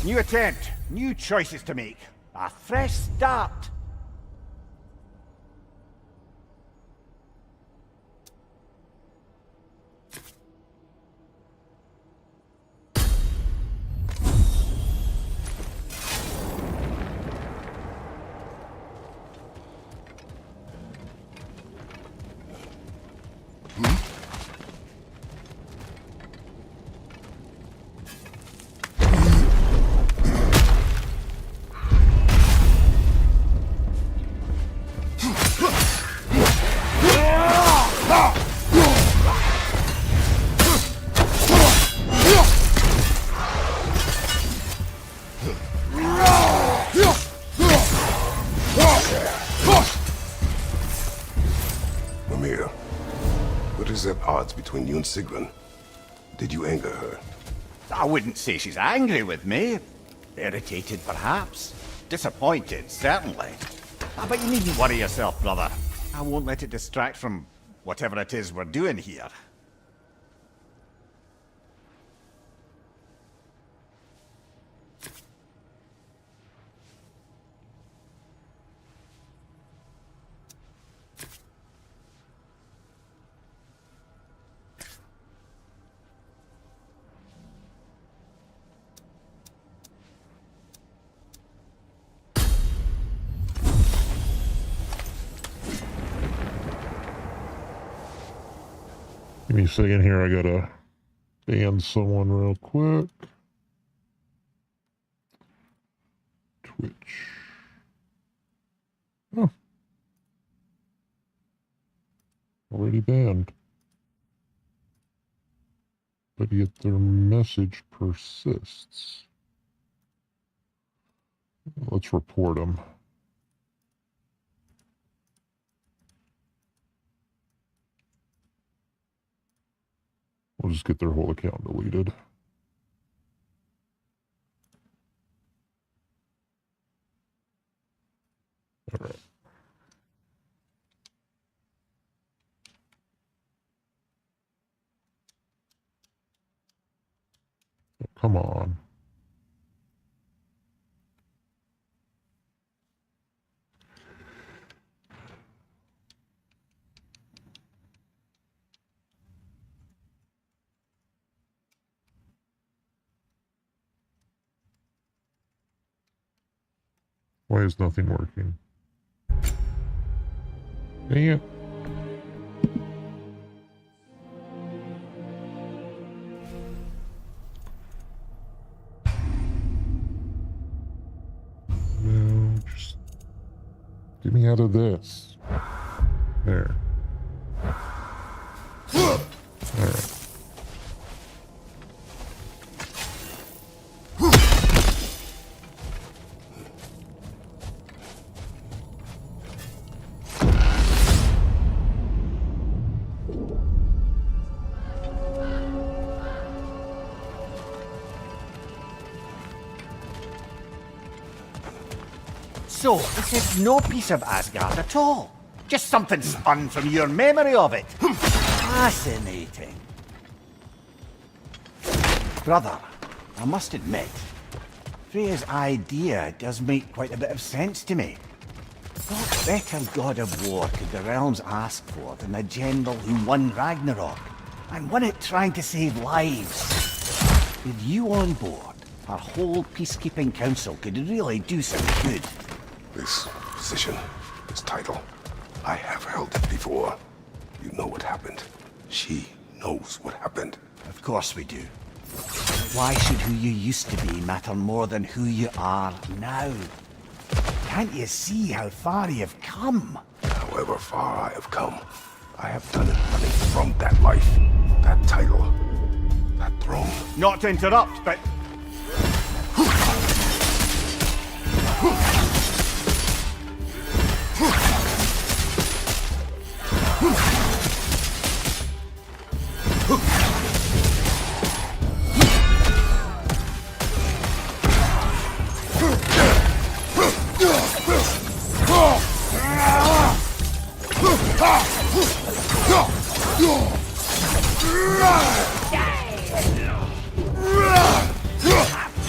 New attempt, new choices to make. A fresh start. odds between you and Sigrun. Did you anger her? I wouldn't say she's angry with me. Irritated, perhaps. Disappointed, certainly. But you needn't worry yourself, brother. I won't let it distract from whatever it is we're doing here. Give me a second here. I gotta ban someone real quick. Twitch. Oh. Already banned. But yet their message persists. Let's report them. We'll just get their whole account deleted. All right. Oh, come on. Why is nothing working? Dang it. No, just get me out of this. There. All right. So, this is no piece of Asgard at all. Just something spun from your memory of it. Fascinating. Brother, I must admit, Freya's idea does make quite a bit of sense to me. What better god of war could the realms ask for than the general who won Ragnarok, and won it trying to save lives? With you on board, our whole peacekeeping council could really do some good. This position, this title, I have held it before. You know what happened. She knows what happened. Of course we do. Why should who you used to be matter more than who you are now? Can't you see how far you've come? However far I have come, I have done it running from that life, that title, that throne. Not to interrupt, but...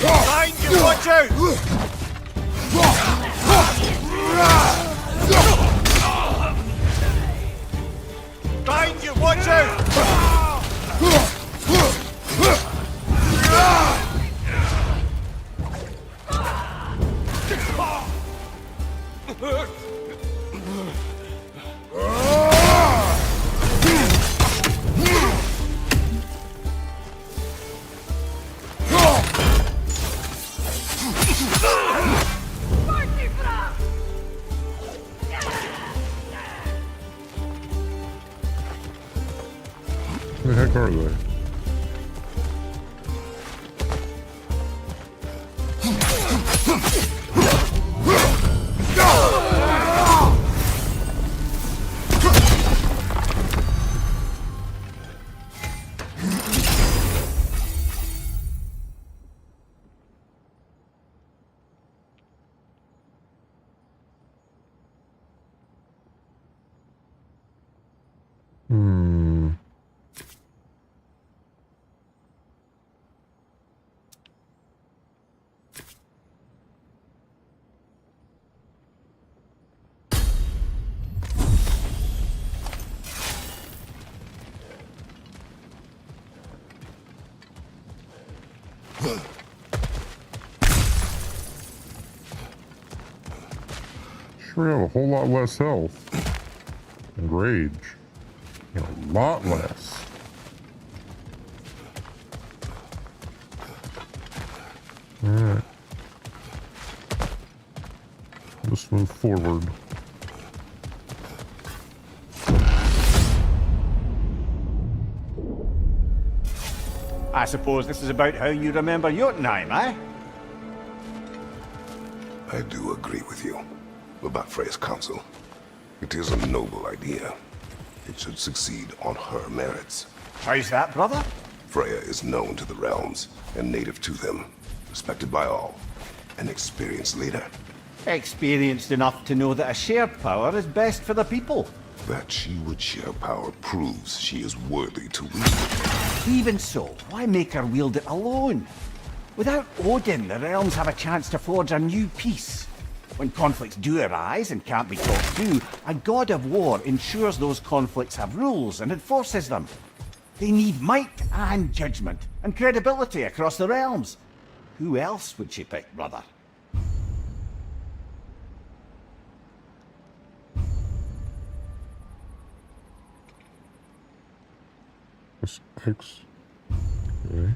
Behind you, watch out! Behind you, watch out! Who the heck are they? Sure have a whole lot less health and rage. A lot less. Alright. Let's move forward. I suppose this is about how you remember Jotunheim, eh? I do agree with you about Freya's council. It is a noble idea. It should succeed on her merits. How's that, brother? Freya is known to the realms and native to them, respected by all, an experienced leader. Experienced enough to know that a shared power is best for the people. That she would share power proves she is worthy to wield it. Even so, why make her wield it alone? Without Odin, the realms have a chance to forge a new peace. When conflicts do arise and can't be talked through, a god of war ensures those conflicts have rules and enforces them. They need might and judgment and credibility across the realms. Who else would she pick, brother? X. Okay.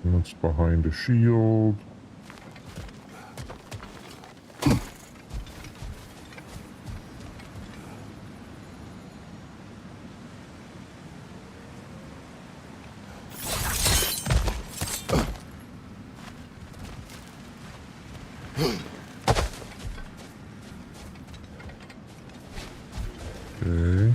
That's behind a shield. Okay.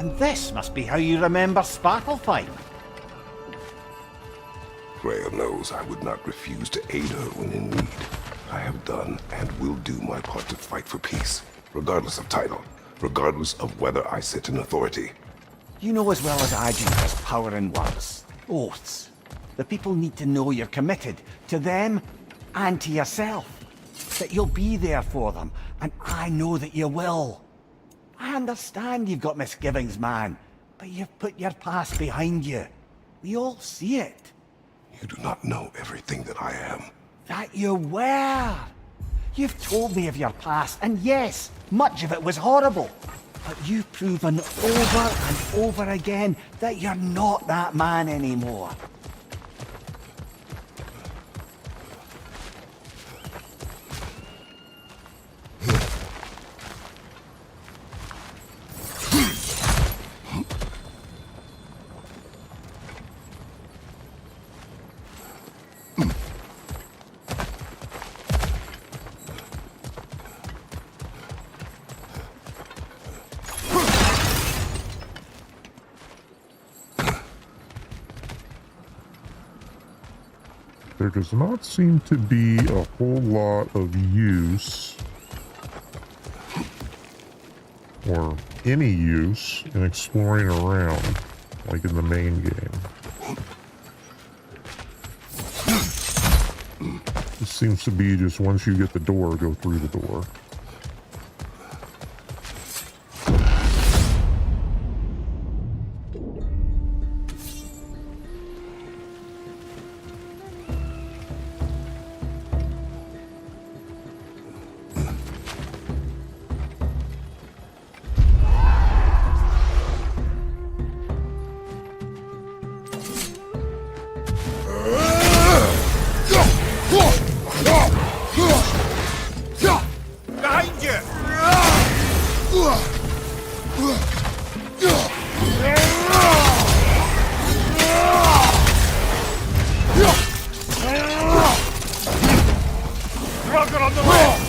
And this must be how you remember Svartalfheim. Freya knows I would not refuse to aid her when in need. I have done and will do my part to fight for peace, regardless of title, regardless of whether I sit in authority. You know as well as I do there's power in words, oaths. The people need to know you're committed to them and to yourself. That you'll be there for them, and I know that you will. I understand you've got misgivings, man, but you've put your past behind you. We all see it. You do not know everything that I am. That you were. You've told me of your past, and yes, much of it was horrible. But you've proven over and over again that you're not that man anymore. there does not seem to be a whole lot of use or any use in exploring around like in the main game. This seems to be just once you get the door, go through the door. Behind you! Rocket on the left!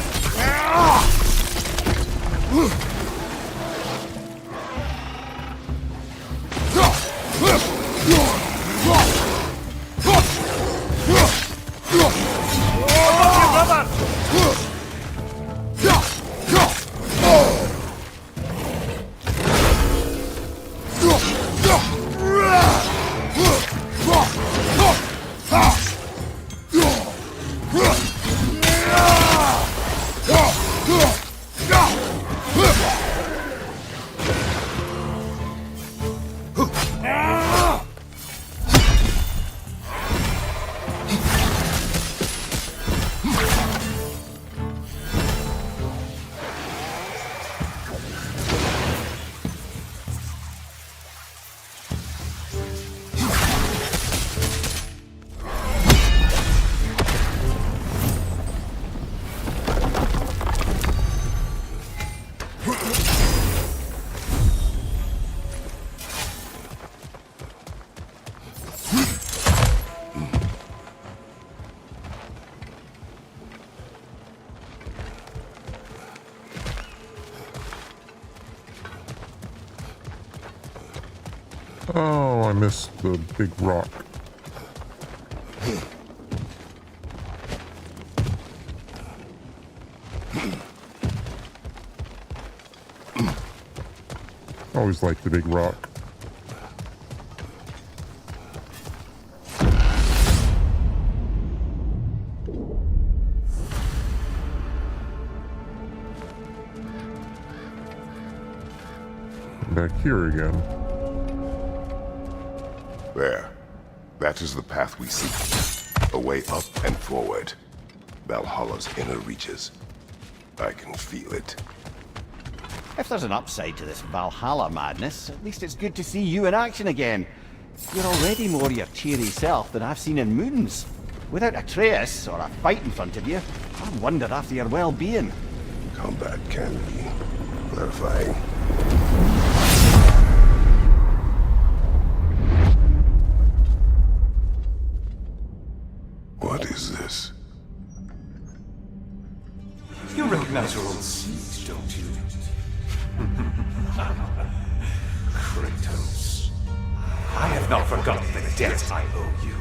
Oh, I missed the big rock. Always liked the big rock. Back here again. There. That is the path we seek. A way up and forward. Valhalla's inner reaches. I can feel it. If there's an upside to this Valhalla madness, at least it's good to see you in action again. You're already more your cheery self than I've seen in moons. Without Atreus, or a fight in front of you, I wonder after your well-being. Combat can be clarifying. What is this? You recognize your old seat, don't you? Kratos. I have not forgotten the debt I owe you.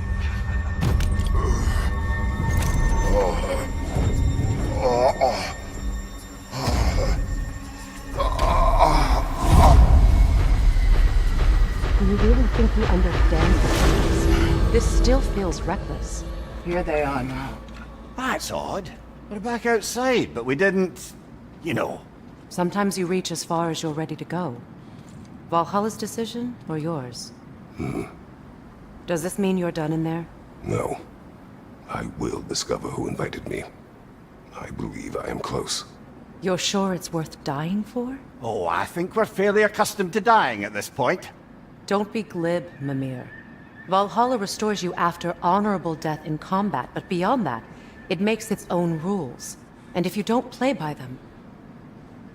Do you really think he understands this? This still feels reckless. Here they are now. That's odd. We're back outside, but we didn't... you know. Sometimes you reach as far as you're ready to go. Valhalla's decision, or yours? Does this mean you're done in there? No. I will discover who invited me. I believe I am close. You're sure it's worth dying for? Oh, I think we're fairly accustomed to dying at this point. Don't be glib, Mimir. Valhalla restores you after honorable death in combat, but beyond that, it makes its own rules. And if you don't play by them...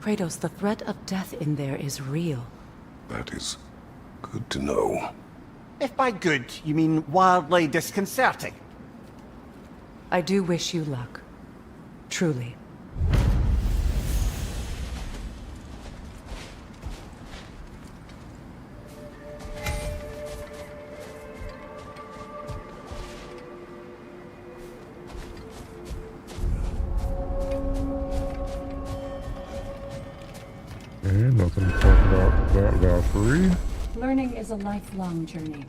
Kratos, the threat of death in there is real. That is good to know. If by good, you mean wildly disconcerting. I do wish you luck. Truly. nothing to talk about that Valkyrie. Learning is a lifelong journey,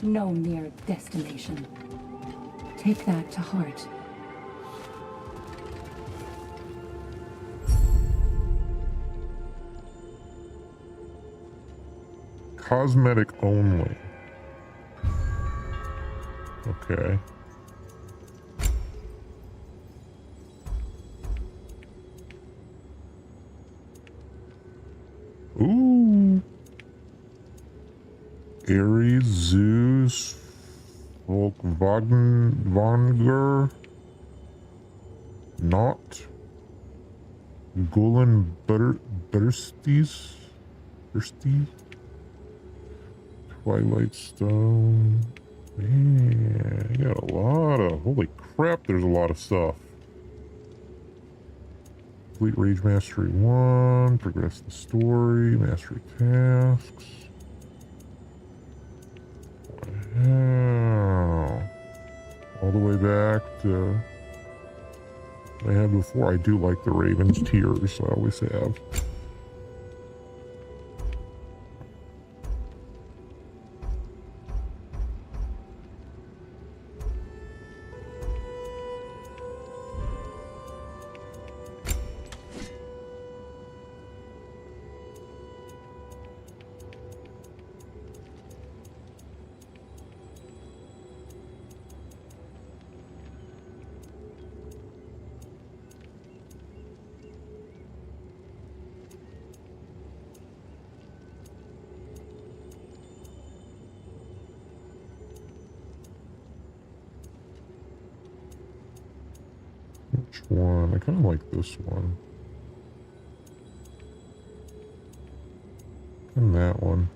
no mere destination. Take that to heart. Cosmetic only. Okay. Ooh. Ares, Zeus, Volkvanger, Not, Golan Bursties, Twilight Stone. Man, you got a lot of, holy crap, there's a lot of stuff. Complete Rage Mastery 1, progress the story, mastery tasks. Wow. All the way back to what I had before. I do like the Raven's Tears, I always have. Which one? I kind of like this one. And that one.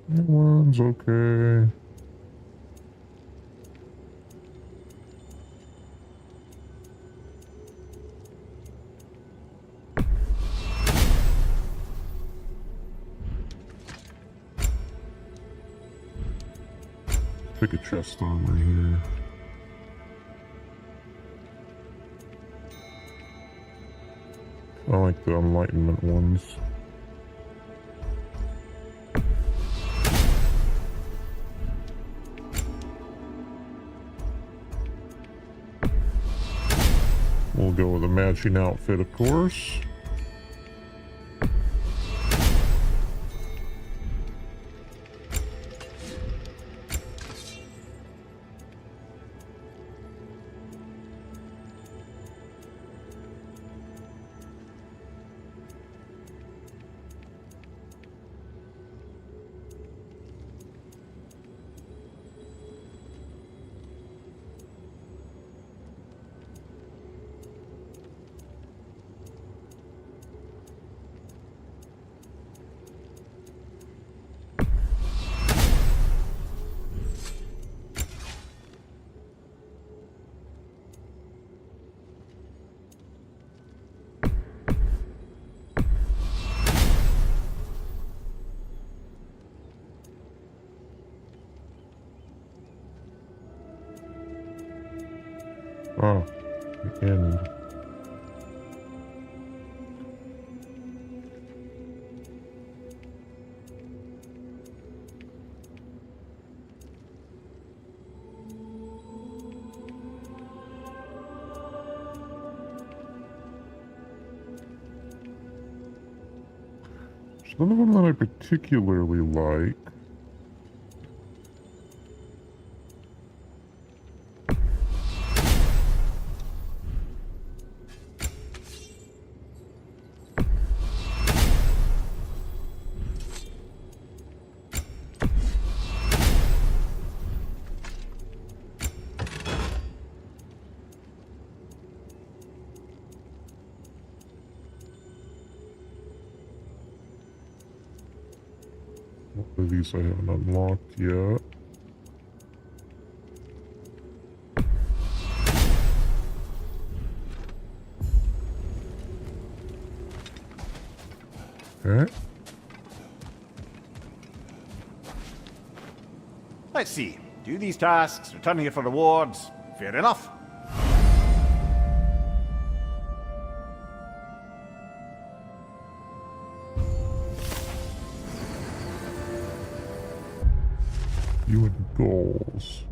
That one's okay. Pick a chest armor here. I like the Enlightenment ones. We'll go with a matching outfit, of course. Oh, the end. There's none of them that I particularly like. One of these I haven't unlocked yet. Okay. Let's see. Do these tasks, return here for rewards. Fair enough. You and goals.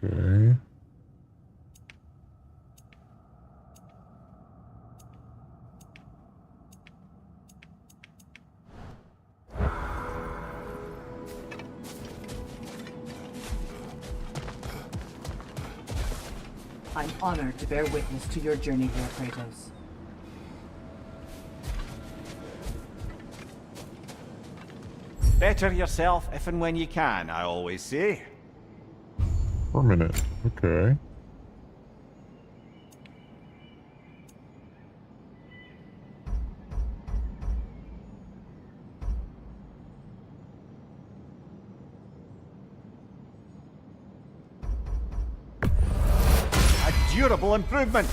Okay. I'm honored to bear witness to your journey here, Kratos. Better yourself if and when you can, I always say. Permanent. Okay. A durable improvement.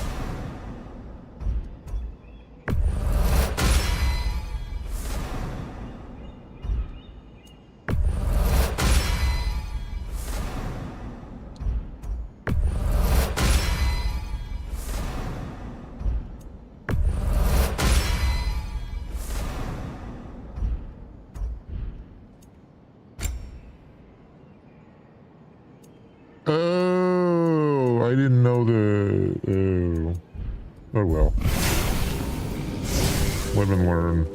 Oh, I didn't know the... oh well. Live and learn.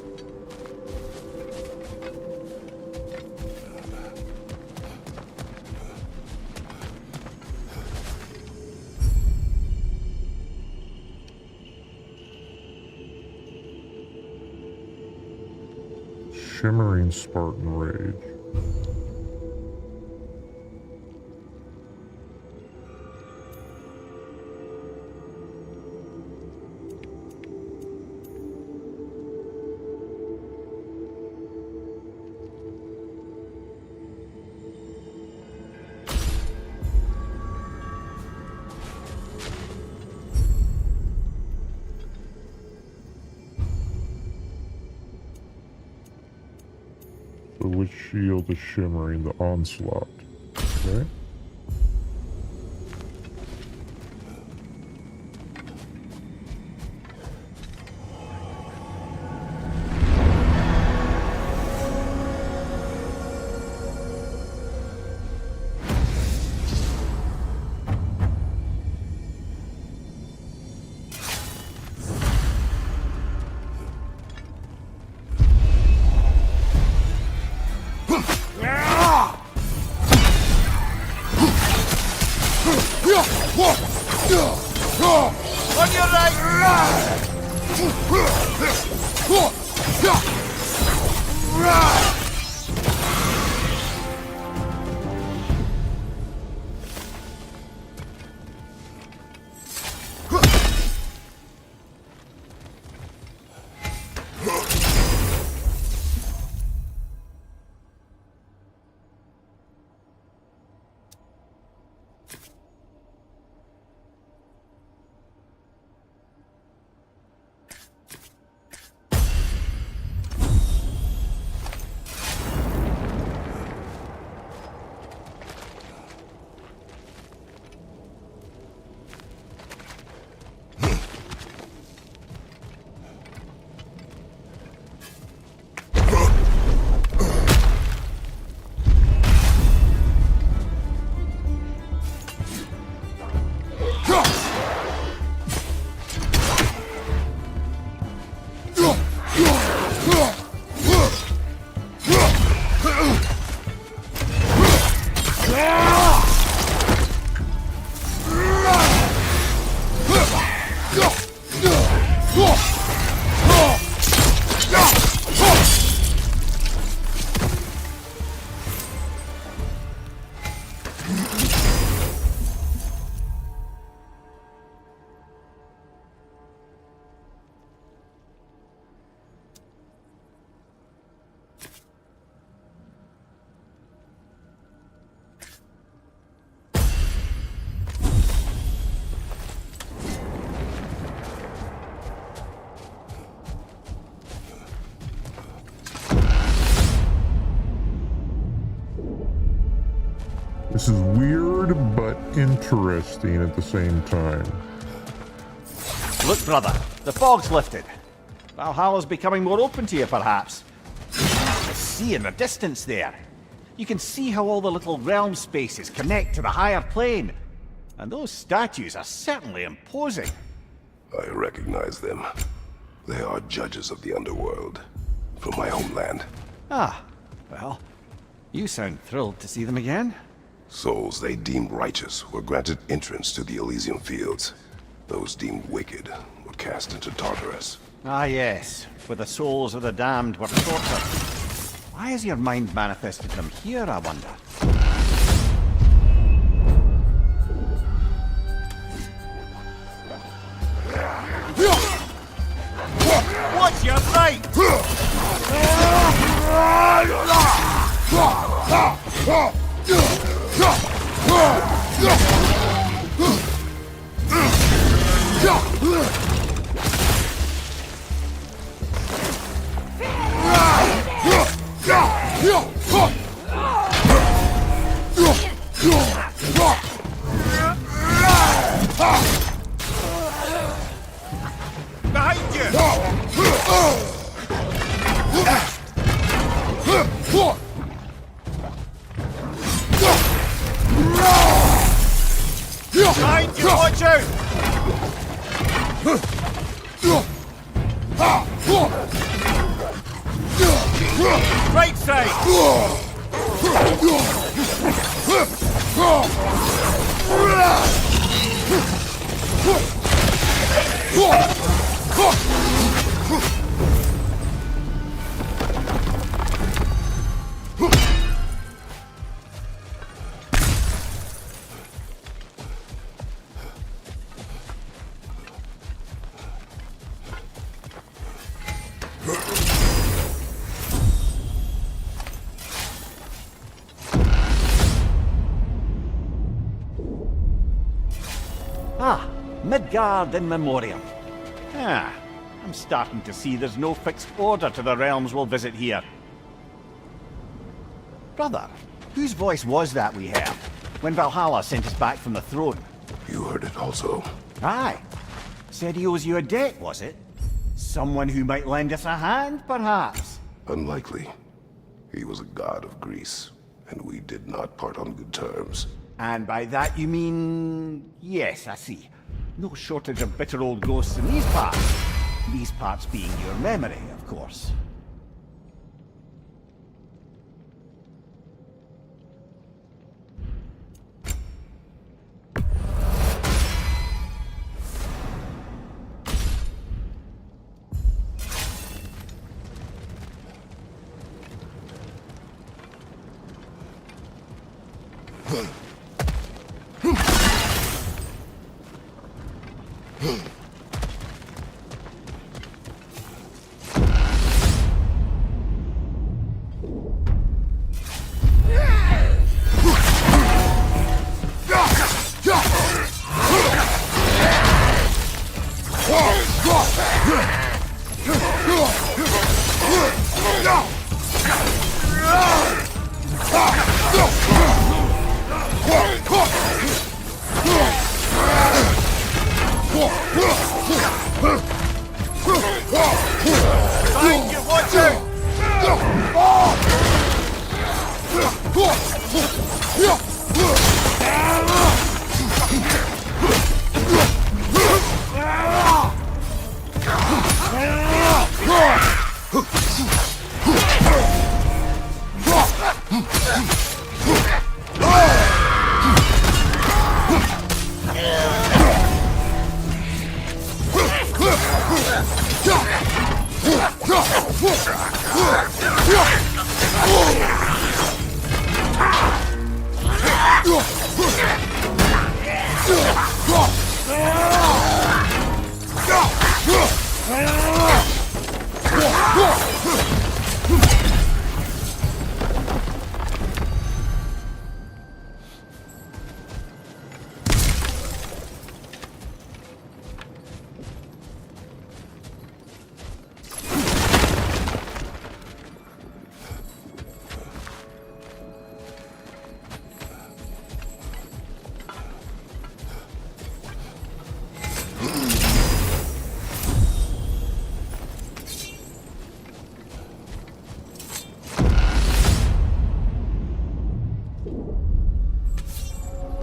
Shimmering Spartan Rage. So which shield is shimmering? The onslaught. Okay. On your right! This is weird, but interesting at the same time. Look, brother, the fog's lifted. Valhalla's becoming more open to you, perhaps. see in the distance there. You can see how all the little realm spaces connect to the higher plane. And those statues are certainly imposing. I recognize them. They are judges of the underworld, from my homeland. Ah, well, you sound thrilled to see them again. Souls they deemed righteous were granted entrance to the Elysium Fields. Those deemed wicked were cast into Tartarus. Ah yes, where the souls of the damned were tortured. Why has your mind manifested them here, I wonder? What's your right? Behind you! Behind you, watch out! Right side! Ah, Midgard in Memoriam. Ah, I'm starting to see there's no fixed order to the realms we'll visit here. Brother, whose voice was that we heard when Valhalla sent us back from the throne? You heard it also. Aye. Said he owes you a debt, was it? Someone who might lend us a hand, perhaps? Unlikely. He was a god of Greece, and we did not part on good terms. And by that you mean... Yes, I see. No shortage of bitter old ghosts in these parts. These parts being your memory, of course.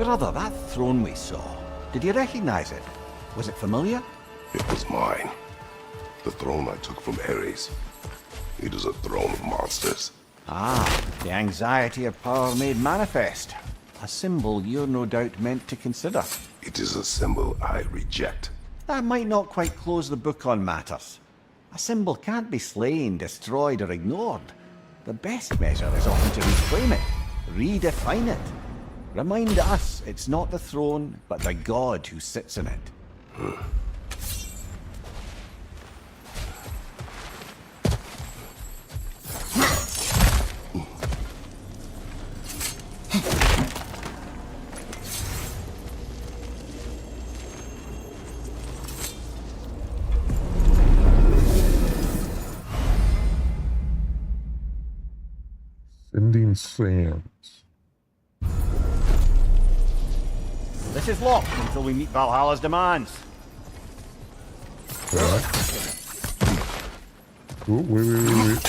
Brother, that throne we saw, did you recognize it? Was it familiar? It was mine. The throne I took from Ares. It is a throne of monsters. Ah, the anxiety of power made manifest. A symbol you're no doubt meant to consider. It is a symbol I reject. That might not quite close the book on matters. A symbol can't be slain, destroyed, or ignored. The best measure is often to reclaim it, redefine it. Remind us it's not the throne, but the god who sits in it. Sending sands. This is locked until we meet Valhalla's demands. Right. Oh, wait.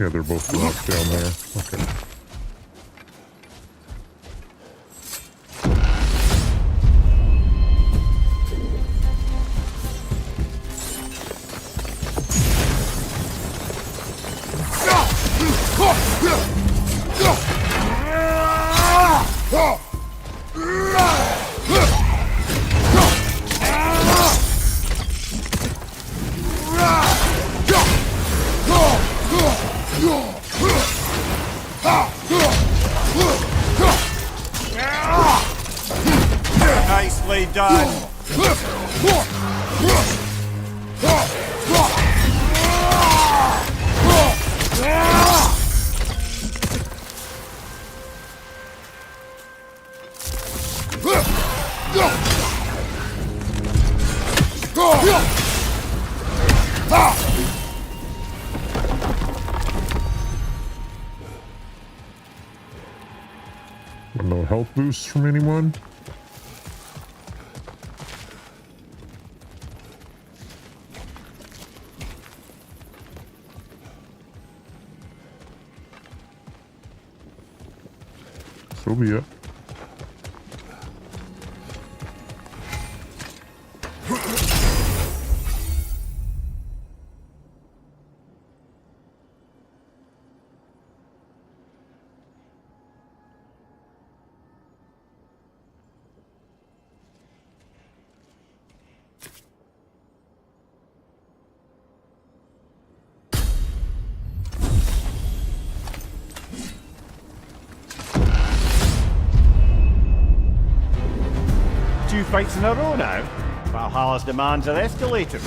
Yeah, they're both locked down there. Okay. Nicely done. No health boosts from anyone? So be it. Two fights in a row now. Valhalla's demands are escalating.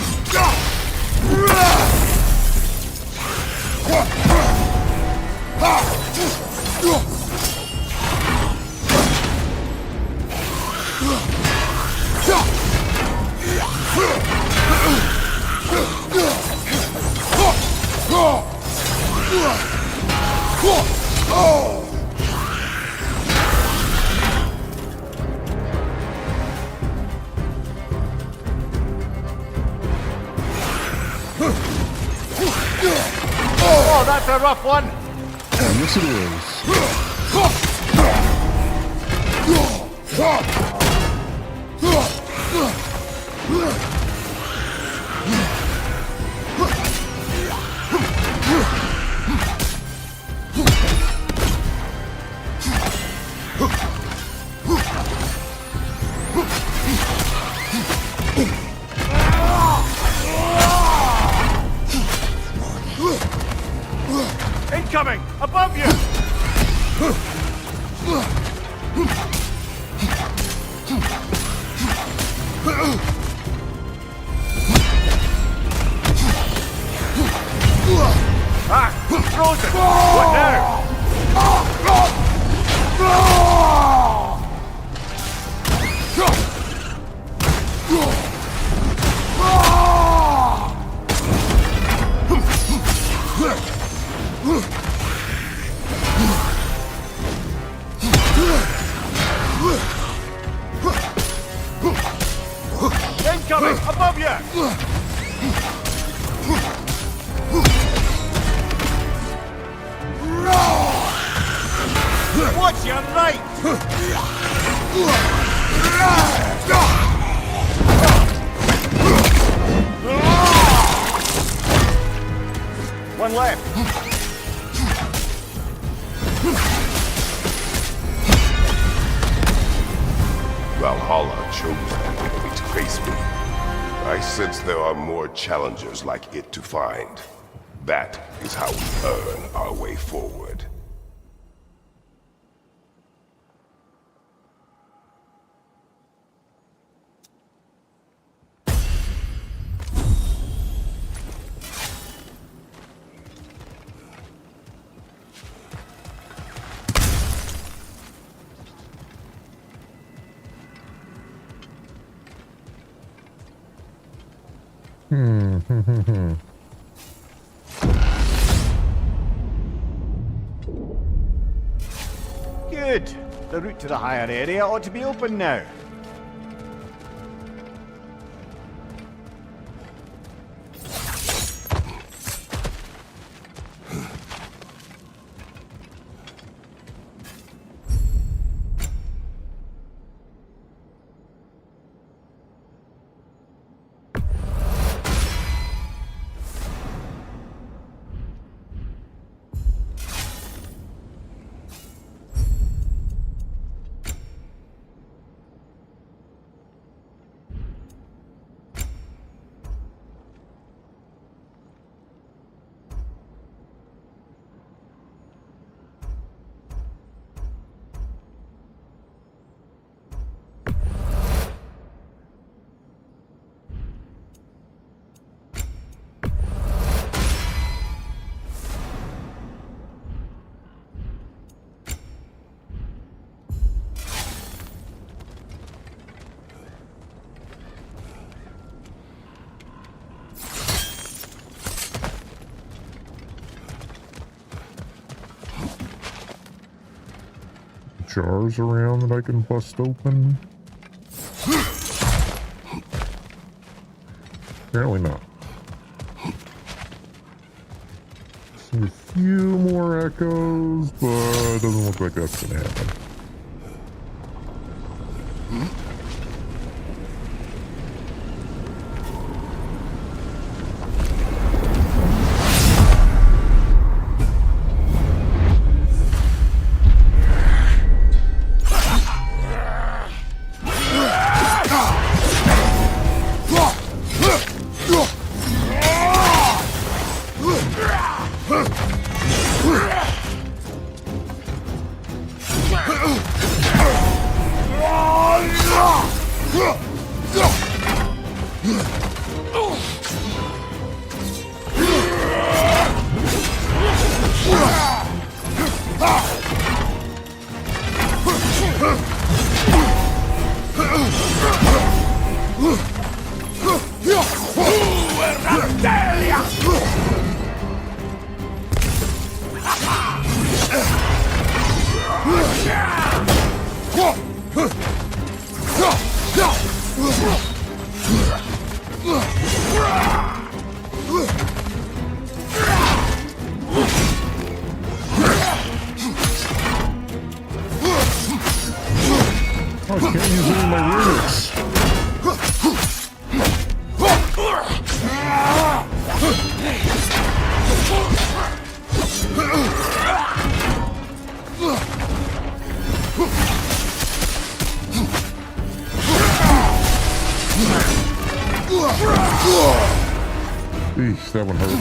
Oh, that's a rough one. Yes, it is. Incoming! Above you! Ah! Frozen! What now? Incoming! Above you! damn right! One left. Valhalla chose an enemy to face me. I sense there are more challengers like it to find. That is how we earn our way forward. Good. The route to the higher area ought to be open now. Jars around that I can bust open? Apparently not. See a few more echoes, but it doesn't look like that's gonna happen. Eesh, that one hurt.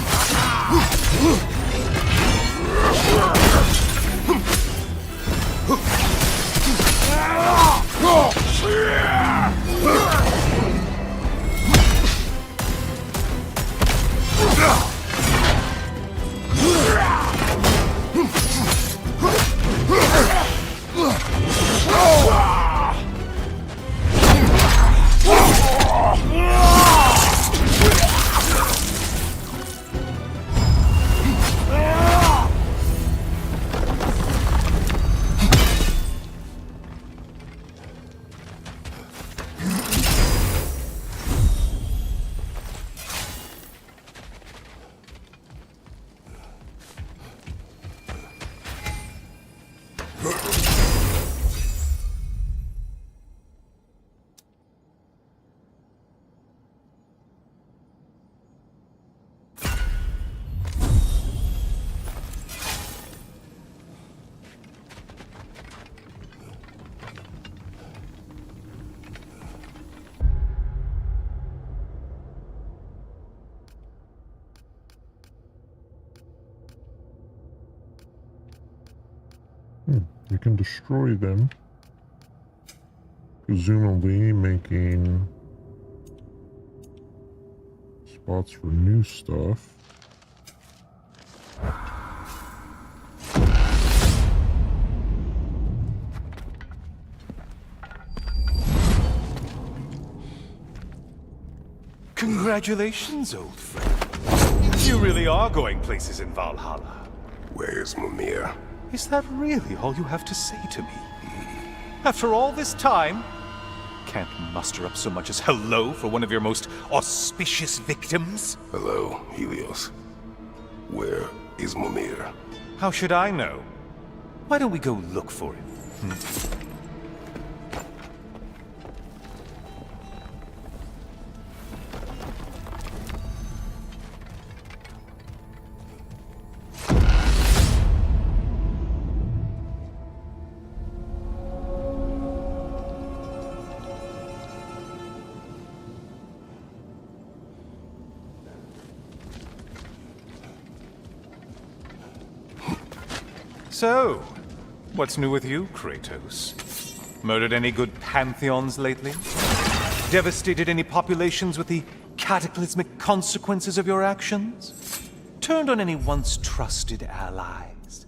We can destroy them. Presumably making spots for new stuff. Congratulations, old friend. You really are going places in Valhalla. Where's Mimir? Is that really all you have to say to me? After all this time, can't muster up so much as hello for one of your most auspicious victims? Hello, Helios. Where is Mimir? How should I know? Why don't we go look for him? So, what's new with you, Kratos? Murdered any good pantheons lately? Devastated any populations with the cataclysmic consequences of your actions? Turned on any once trusted allies?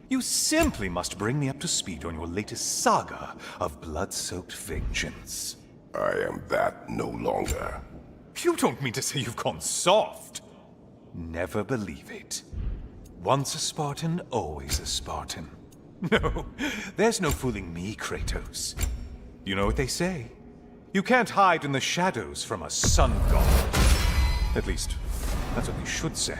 You simply must bring me up to speed on your latest saga of blood-soaked vengeance. I am that no longer. You don't mean to say you've gone soft? Never believe it. Once a Spartan, always a Spartan. No, there's no fooling me, Kratos. You know what they say? You can't hide in the shadows from a sun god. At least, that's what they should say.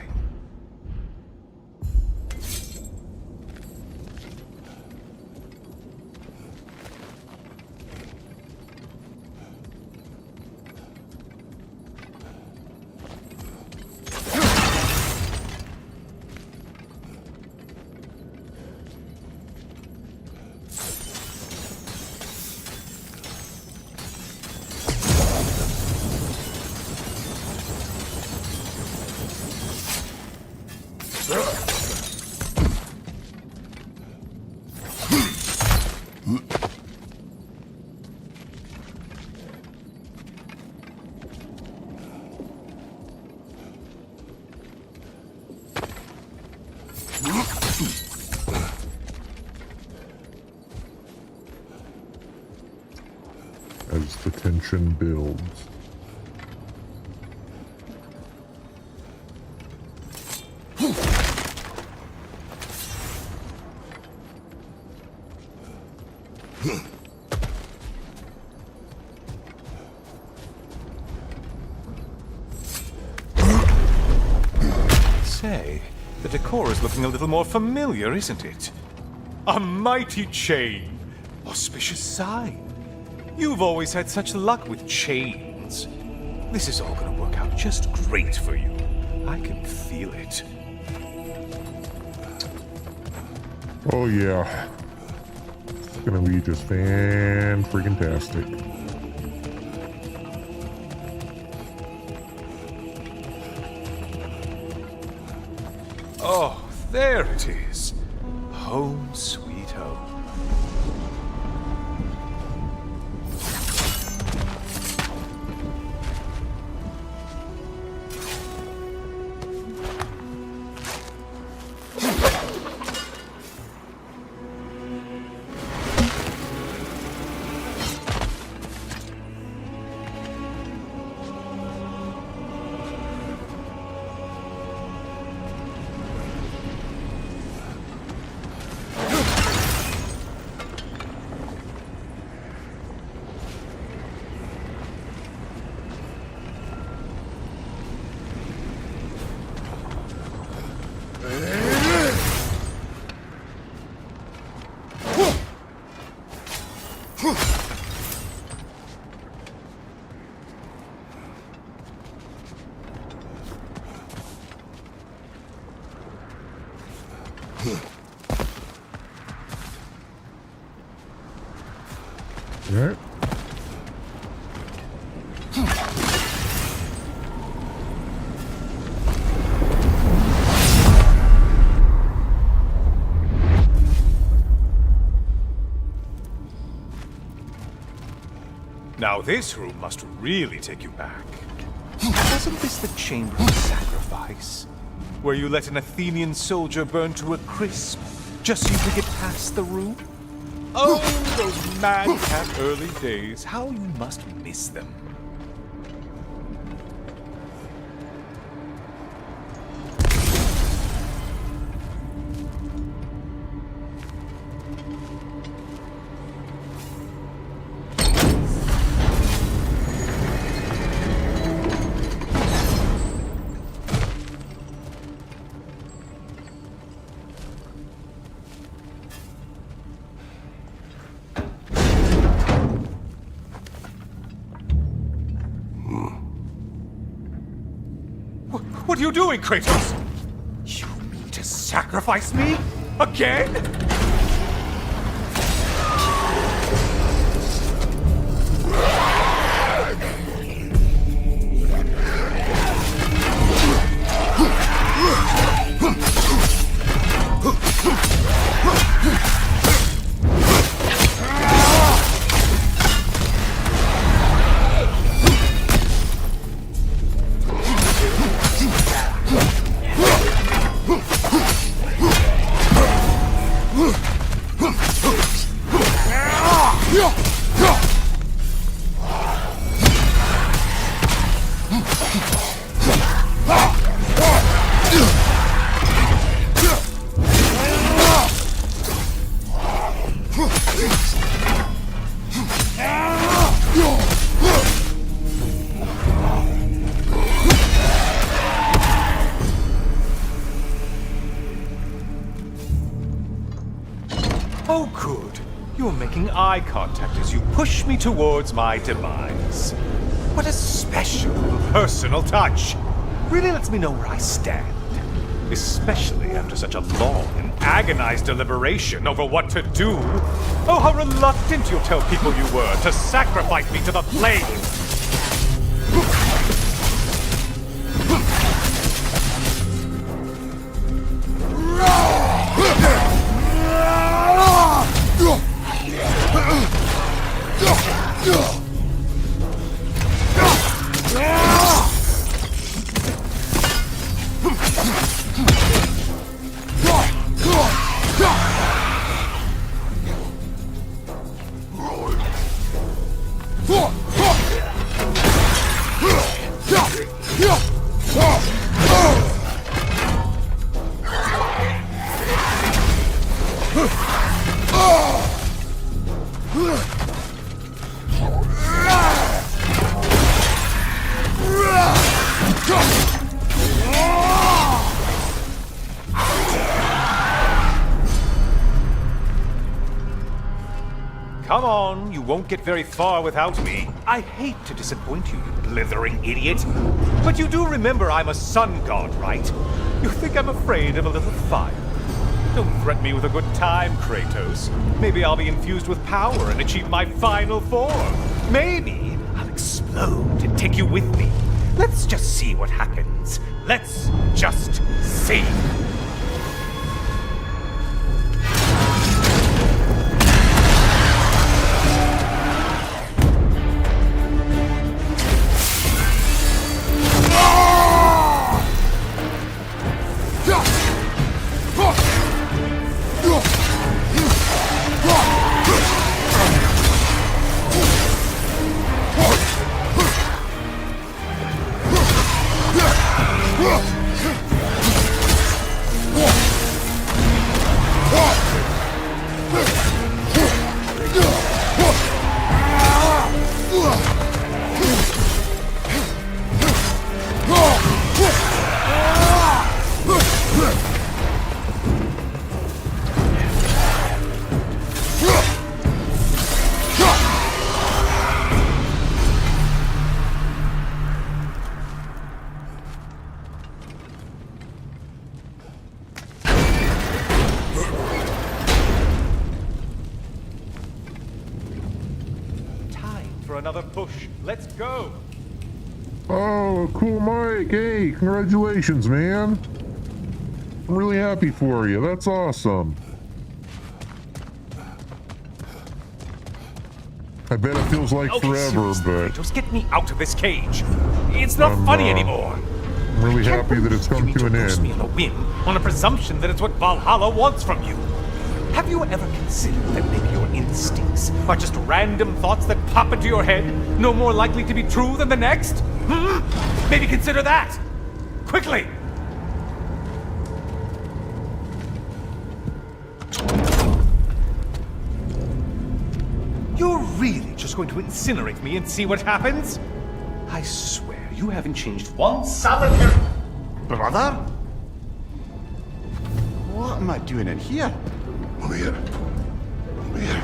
As the tension builds. Say, the decor is looking a little more familiar, isn't it? A mighty chain. Auspicious sign. You've always had such luck with chains. This is all gonna work out just great for you. I can feel it. Oh yeah. It's gonna be just fan-freaking-tastic. Oh, there it is. Home sweet home. Right. Now this room must really take you back. Wasn't this the Chamber of Sacrifice? Where you let an Athenian soldier burn to a crisp, just so you could get past the room? Oh, those madcap early days. How you must miss them. What are you doing, Kratos? You mean to sacrifice me? Again? Oh, good. You're making eye contact as you push me towards my demise. What a special, personal touch. Really lets me know where I stand. Especially after such a long and agonized deliberation over what to do. Oh, how reluctant you'll tell people you were to sacrifice me to the flames. Come on, you won't get very far without me. I hate to disappoint you, you blithering idiot. But you do remember I'm a sun god, right? You think I'm afraid of a little fire? Don't threaten me with a good time, Kratos. Maybe I'll be infused with power and achieve my final form. Maybe I'll explode and take you with me. Let's just see what happens. Let's just see. Another push. Let's go. Oh, cool, Mike. Hey, congratulations, man. I'm really happy for you. That's awesome. I bet it feels like Okay, forever, seriously, but Kratos, get me out of this cage. It's not funny anymore. I'm really happy that it's come to an Roast me end. in the wind on a presumption that it's what Valhalla wants from you. Have you ever considered that maybe your instincts are just random thoughts that pop into your head, no more likely to be true than the next? Maybe consider that! Quickly! You're really just going to incinerate me and see what happens? I swear, you haven't changed one solitary... Brother? What am I doing in here? Over here. Over here.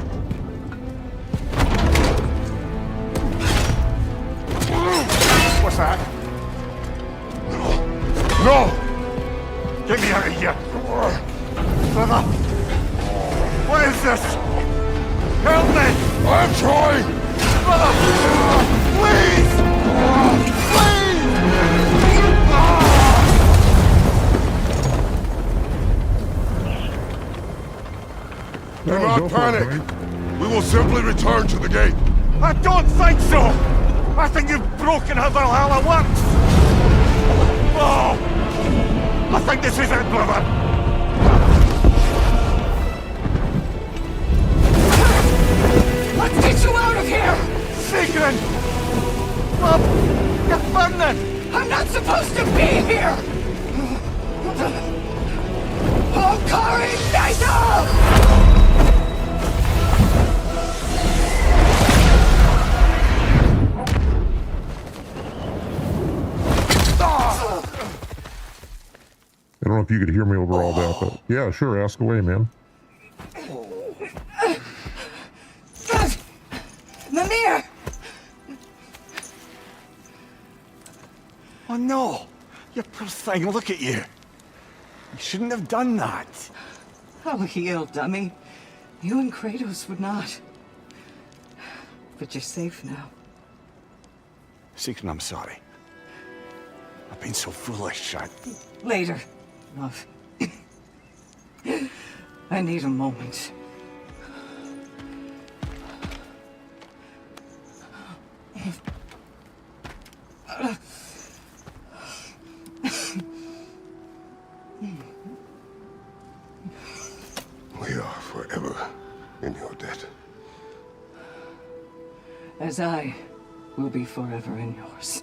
What's that? No! Get me out of here! Brother! What is this? Help me! I'm trying! Brother! Please! Do not panic! We will simply return to the gate. I don't think so! I think you've broken how Valhalla works! Oh! I think this is it, brother! Let's get you out of here! Sigrun! Bob! You're burning! I'm not supposed to be here! Oh, Kari, Nisa! I don't know if you could hear me over all that, but yeah, sure, ask away, man. Mimir! Oh no! You poor thing, look at you! You shouldn't have done that! Oh, heal, dummy. You and Kratos would not. But you're safe now. Sigrun, I'm sorry. I've been so foolish, Later, love. I need a moment. We are forever in your debt. As I will be forever in yours.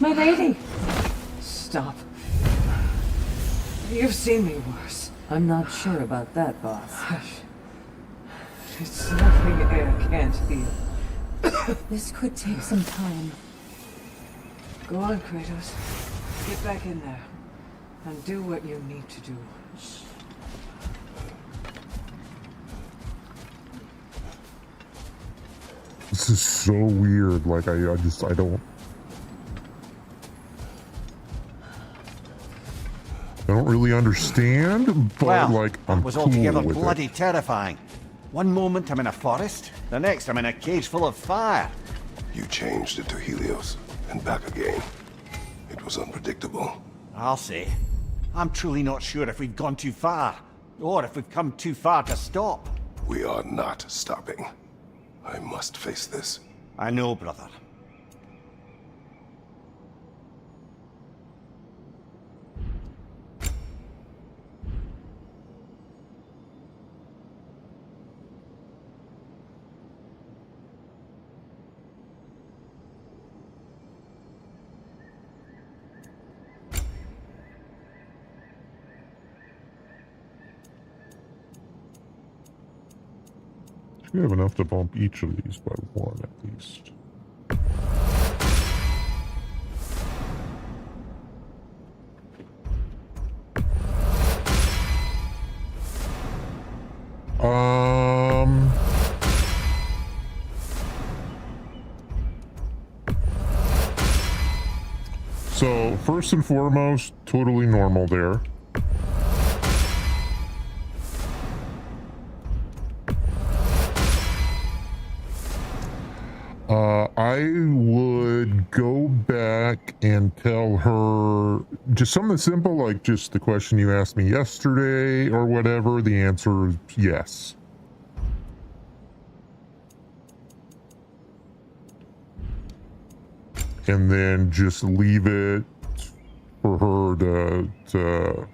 My lady! Stop. You've seen me worse. I'm not sure about that, boss. Hush. It's nothing air can't heal. This could take some time. Go on, Kratos. Get back in there. And do what you need to do. This is so weird. Like, I don't really understand, but well, like, I'm it was cool altogether with bloody it. terrifying. One moment I'm in a forest, the next I'm in a cage full of fire. You changed into Helios, and back again. It was unpredictable. I'll say. I'm truly not sure if we've gone too far, or if we've come too far to stop. We are not stopping. I must face this. I know, brother. We have enough to bump each of these by one at least. So first and foremost, totally normal there. or just something simple like just the question you asked me yesterday or whatever, the answer is yes. And then just leave it for her to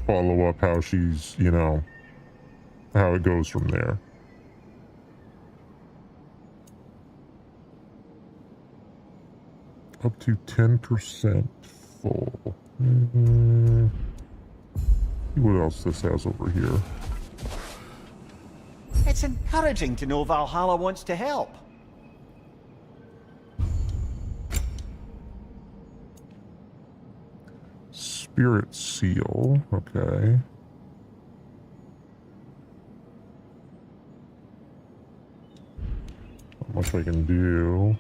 follow up how she's, you know, how it goes from there. Up to 10% full. See what else this has over here. It's encouraging to know Valhalla wants to help. Spirit seal, okay. Not much I can do.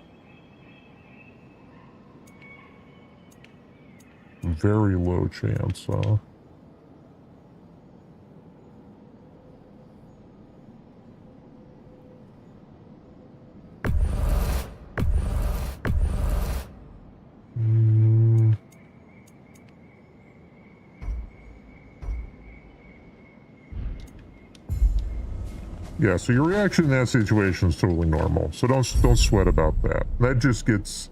Very low chance, huh? Yeah, so your reaction in that situation is totally normal. So don't sweat about that. That just gets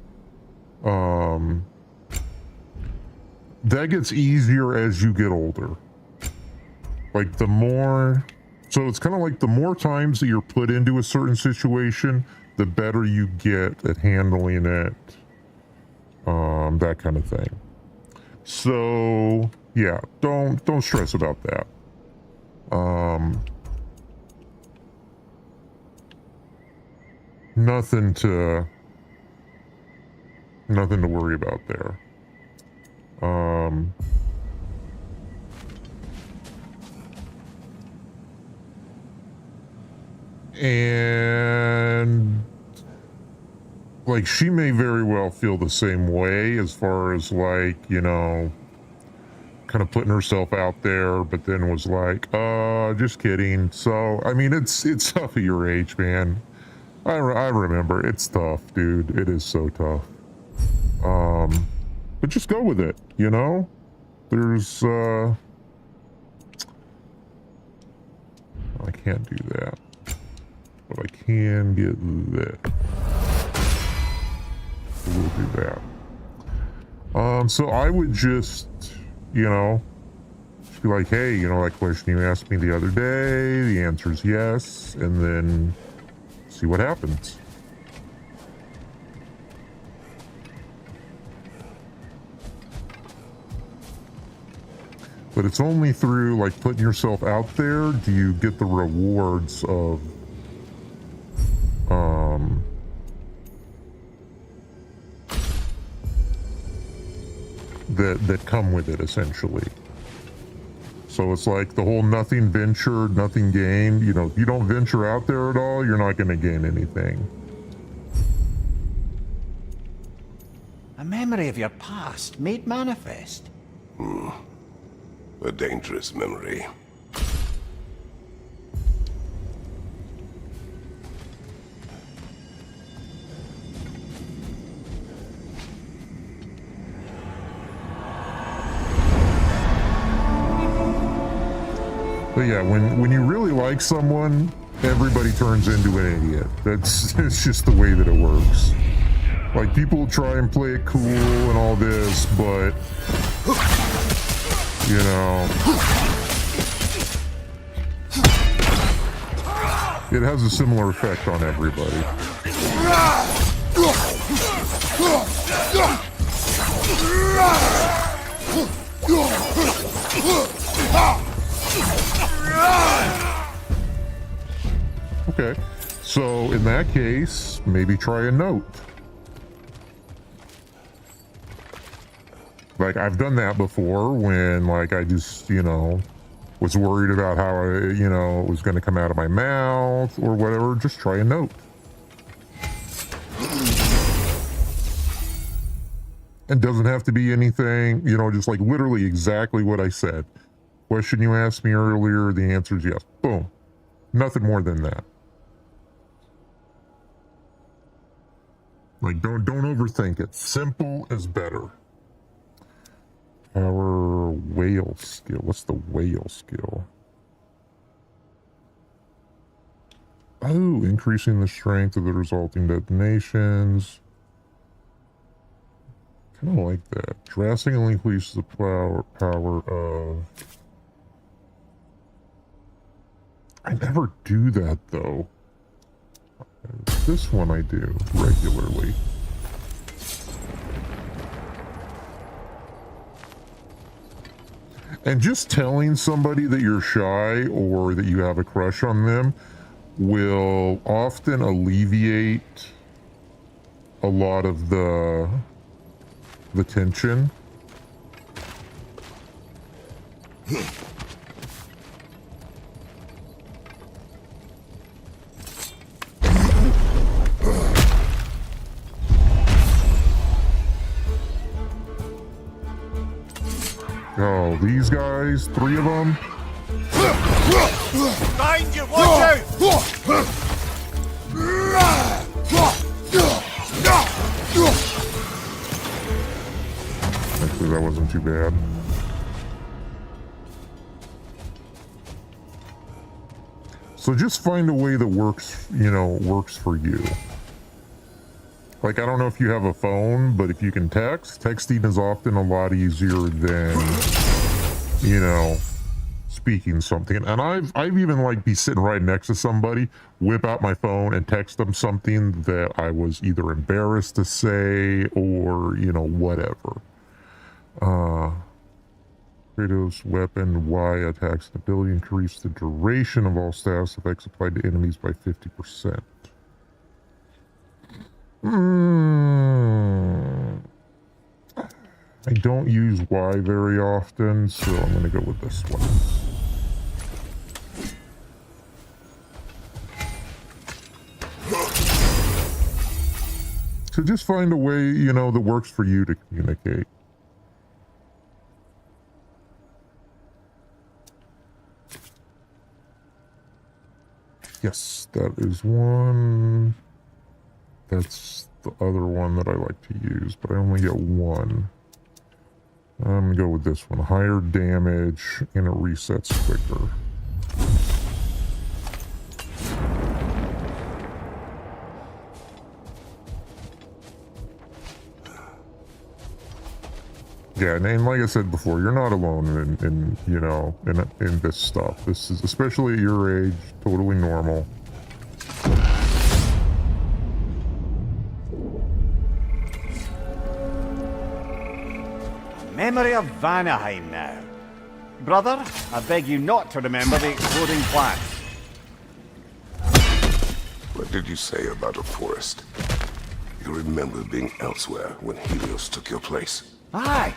that gets easier as you get older. Like the more, so it's kind of like the more times that you're put into a certain situation, the better you get at handling it. That kind of thing. So yeah, don't stress about that. Nothing to worry about there. And like she may very well feel the same way as far as like, you know, kind of putting herself out there, but then was like, just kidding. So I mean, it's tough at your age, man. I remember, it's tough, dude. It is so tough. But just go with it, you know? There's, I can't do that. But I can get this. We'll do that. So I would just, you know, just be like, hey, you know, that question you asked me the other day, the answer is yes, and then see what happens. But it's only through like putting yourself out there do you get the rewards of that come with it essentially. So it's like the whole nothing ventured, nothing gained. You know, if you don't venture out there at all, you're not going to gain anything. A memory of your past made manifest. A dangerous memory. But yeah, when you really like someone, everybody turns into an idiot. It's just the way that it works. Like, people try and play it cool and all this, but you know, it has a similar effect on everybody. Okay, so in that case, maybe try a note. Like, I've done that before when, like, I just, you know, was worried about how, you know, it was going to come out of my mouth or whatever. Just try a note. It doesn't have to be anything, you know, just like literally exactly what I said. Question you asked me earlier, the answer is yes. Boom. Nothing more than that. Like, don't overthink it. Simple is better. whale skill. What's the whale skill? Oh, increasing the strength of the resulting detonations. Kind of like that. Drastically increases the power of... I never do that, though. This one I do regularly. And just telling somebody that you're shy or that you have a crush on them will often alleviate a lot of the tension. Oh, these guys, 3 of them. Behind you, watch out! Actually, that wasn't too bad. So just find a way that works, you know, works for you. Like, I don't know if you have a phone, but if you can text, texting is often a lot easier than, you know, speaking something. And I've even like be sitting right next to somebody, whip out my phone and text them something that I was either embarrassed to say or, you know, whatever. Kratos' weapon Y attacks and ability increase the duration of all status effects applied to enemies by 50%. I don't use Y very often, so I'm going to go with this one. So just find a way, you know, that works for you to communicate. Yes, that is one. That's the other one that I like to use, but I only get one. I'm gonna go with this one. Higher damage and it resets quicker. Yeah, and like I said before, you're not alone in you know, in this stuff. This is, especially at your age, totally normal. Memory of Vanaheim now. Brother, I beg you not to remember the exploding plants. What did you say about a forest? You remember being elsewhere when Helios took your place? Aye.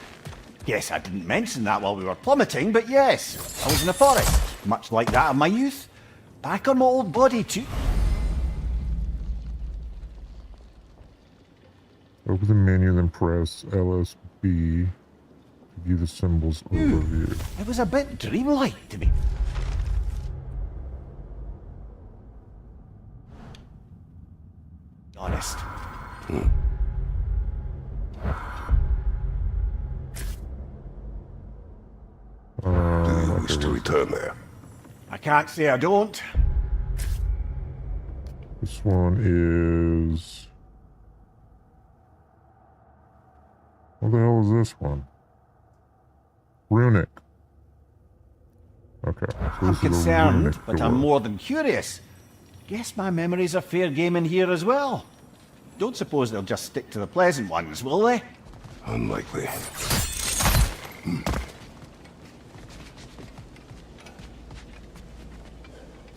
Yes, I didn't mention that while we were plummeting, but yes, I was in a forest, much like that of my youth. Back on my old body too. Open the menu, then press LSB to view the symbols overview. It was a bit dreamlike to me. Honest. Do you wish to return there? I can't say I don't. This one is... What the hell is this one? Runic. Okay. So I'm concerned, but I'm more than curious. Guess my memories are fair game in here as well. Don't suppose they'll just stick to the pleasant ones, will they? Unlikely.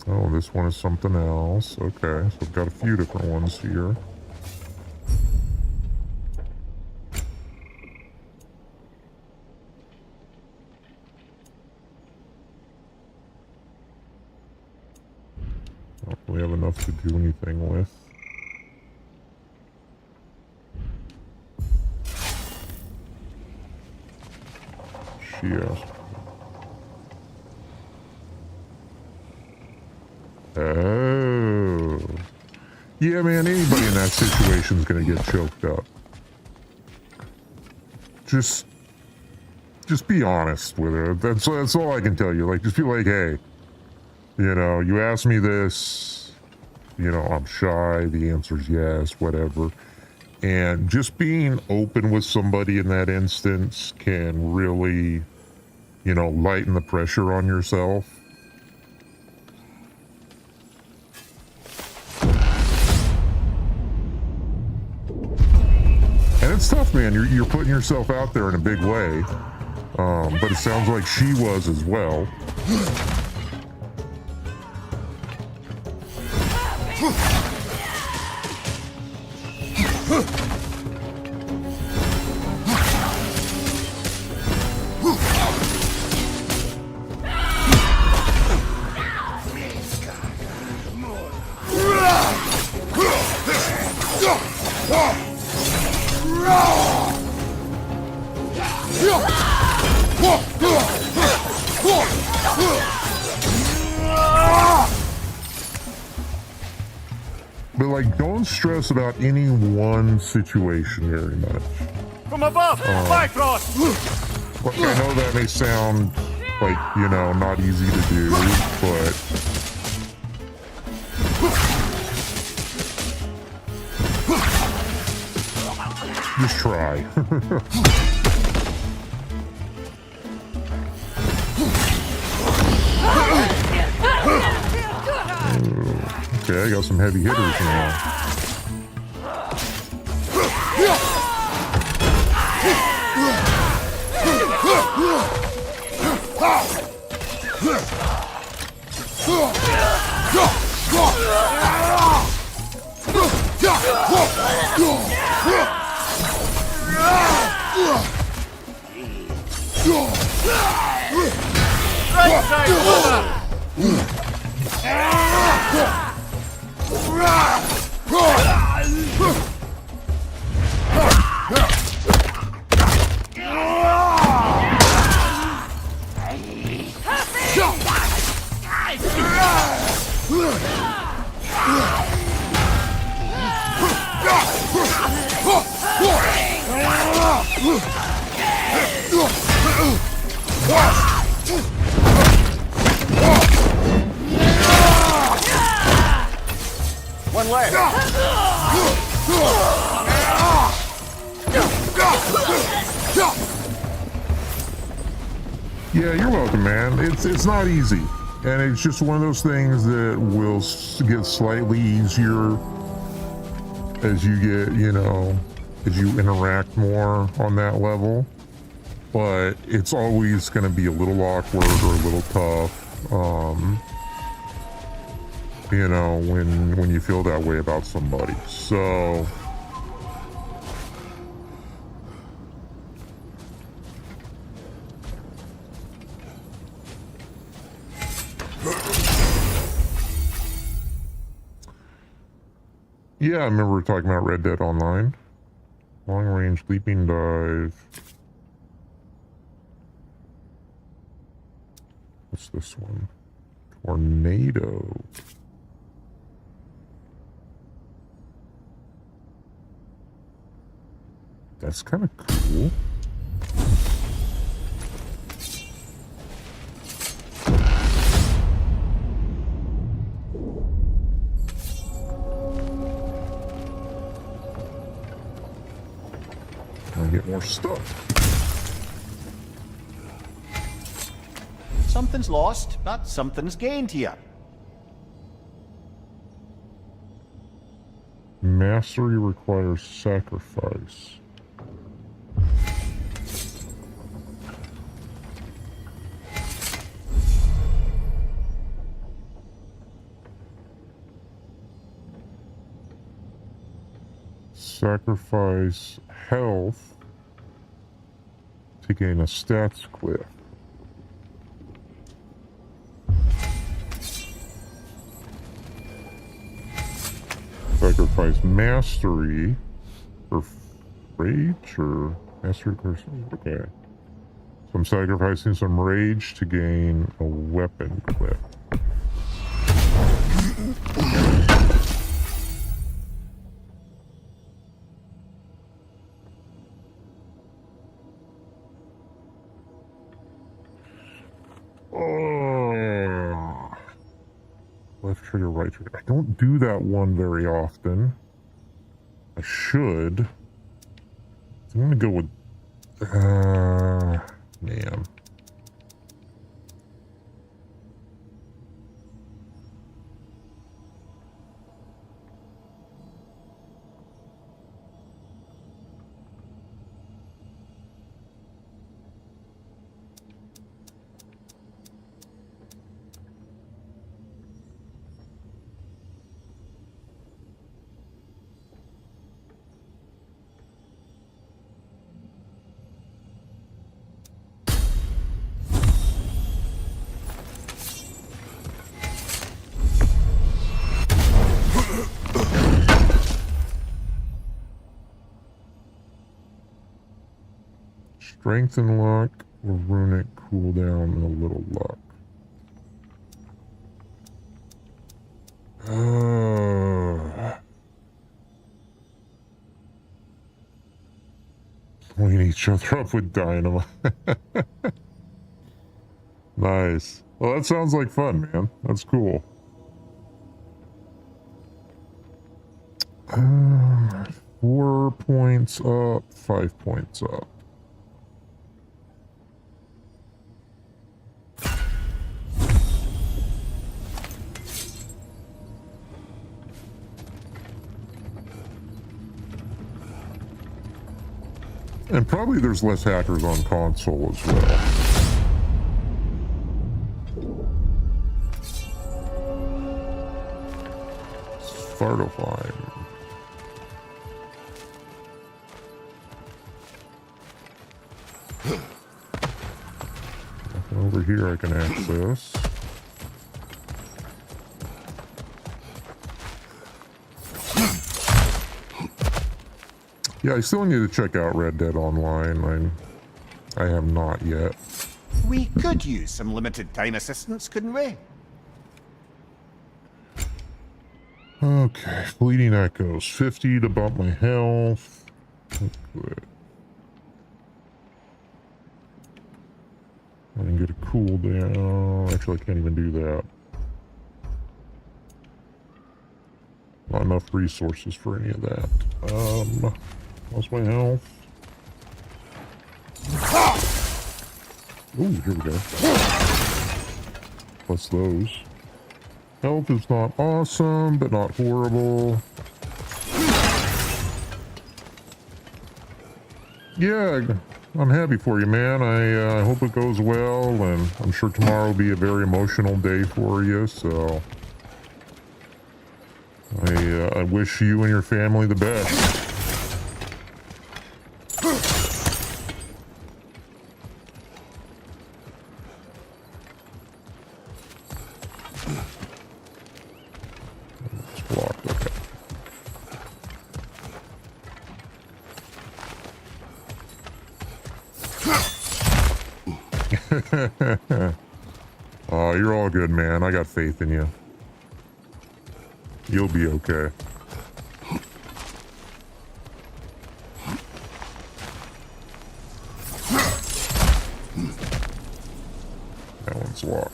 Oh, this one is something else. Okay, so I've got a few different ones here. Don't really have enough to do anything with. She asked. Oh. Yeah, man, anybody in that situation is going to get choked up. Just just be honest with it. That's all I can tell you. Like, just be like, hey, you know, you asked me this, you know, I'm shy, the answer's yes, whatever. And just being open with somebody in that instance can really, you know, lighten the pressure on yourself. And it's tough, man. You're putting yourself out there in a big way. But it sounds like she was as well. But like, don't stress about any one situation very much. From above, Bifrost! Look, I know that may sound like, you know, not easy to do, but just try. Okay, I got some heavy hitters now. Right side, brother! One leg. Yeah, you're welcome, man. It's not easy, and it's just one of those things that will get slightly easier as you get, you know, as you interact more on that level. But it's always going to be a little awkward or a little tough, you know, when you feel that way about somebody. So yeah, I remember we were talking about Red Dead Online. Long range leaping dive. What's this one? Tornado. That's kind of cool. I'll get more stuff. Something's lost, but something's gained here. Mastery requires sacrifice. Sacrifice health to gain a stats cliff. Sacrifice mastery or rage or mastery person. Okay. So I'm sacrificing some rage to gain a weapon clip. trigger, right trigger. I don't do that one very often. I should. So I'm gonna go with man. Strength and luck, or runic cooldown and a little luck. Clean each other up with dynamite. Nice. Well, that sounds like fun, man. That's cool. 4 points up, 5 points up. And probably there's less hackers on console as well. Svartalfheim. Nothing over here I can access. Yeah, I still need to check out Red Dead Online. I have not yet. We could use some limited time assistance, couldn't we? Okay, Fleeting Echoes. 50 to bump my health. Good. I can get a cooldown. Actually, I can't even do that. Not enough resources for any of that. How's my health? Ooh, here we go. Plus those. Health is not awesome, but not horrible. Yeah, I'm happy for you, man. I hope it goes well, and I'm sure tomorrow will be a very emotional day for you, so I wish you and your family the best. It's blocked, okay. Oh, you're all good, man. I got faith in you. You'll be okay. That one's locked.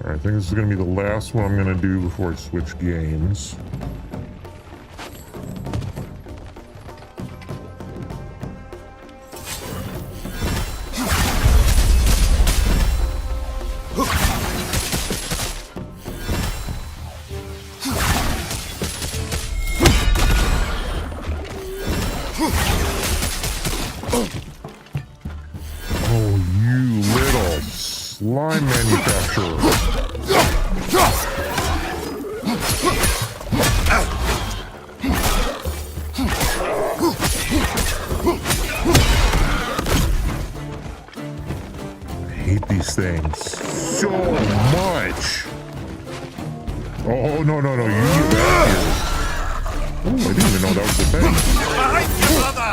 I think this is going to be the last one I'm going to do before I switch games. Oh, you little slime manufacturer. I hate these things so much. Oh, no, no, no, you get back here. Oh, I didn't even know that was the thing. Behind you, brother!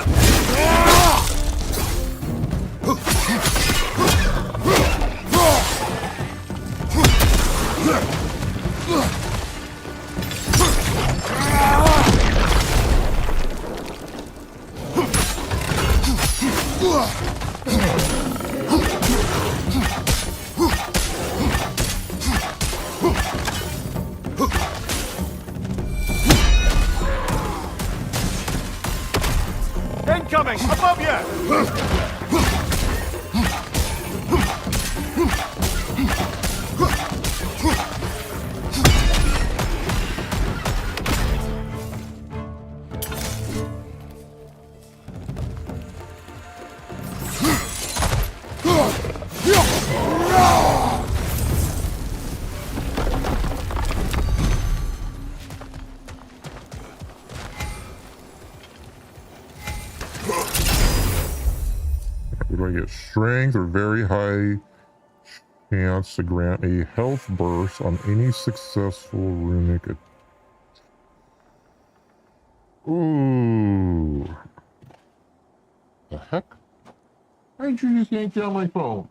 What do I get? Strength or very high chance to grant a health burst on any successful runic. Ooh. The heck? Why did you just yank down my phone?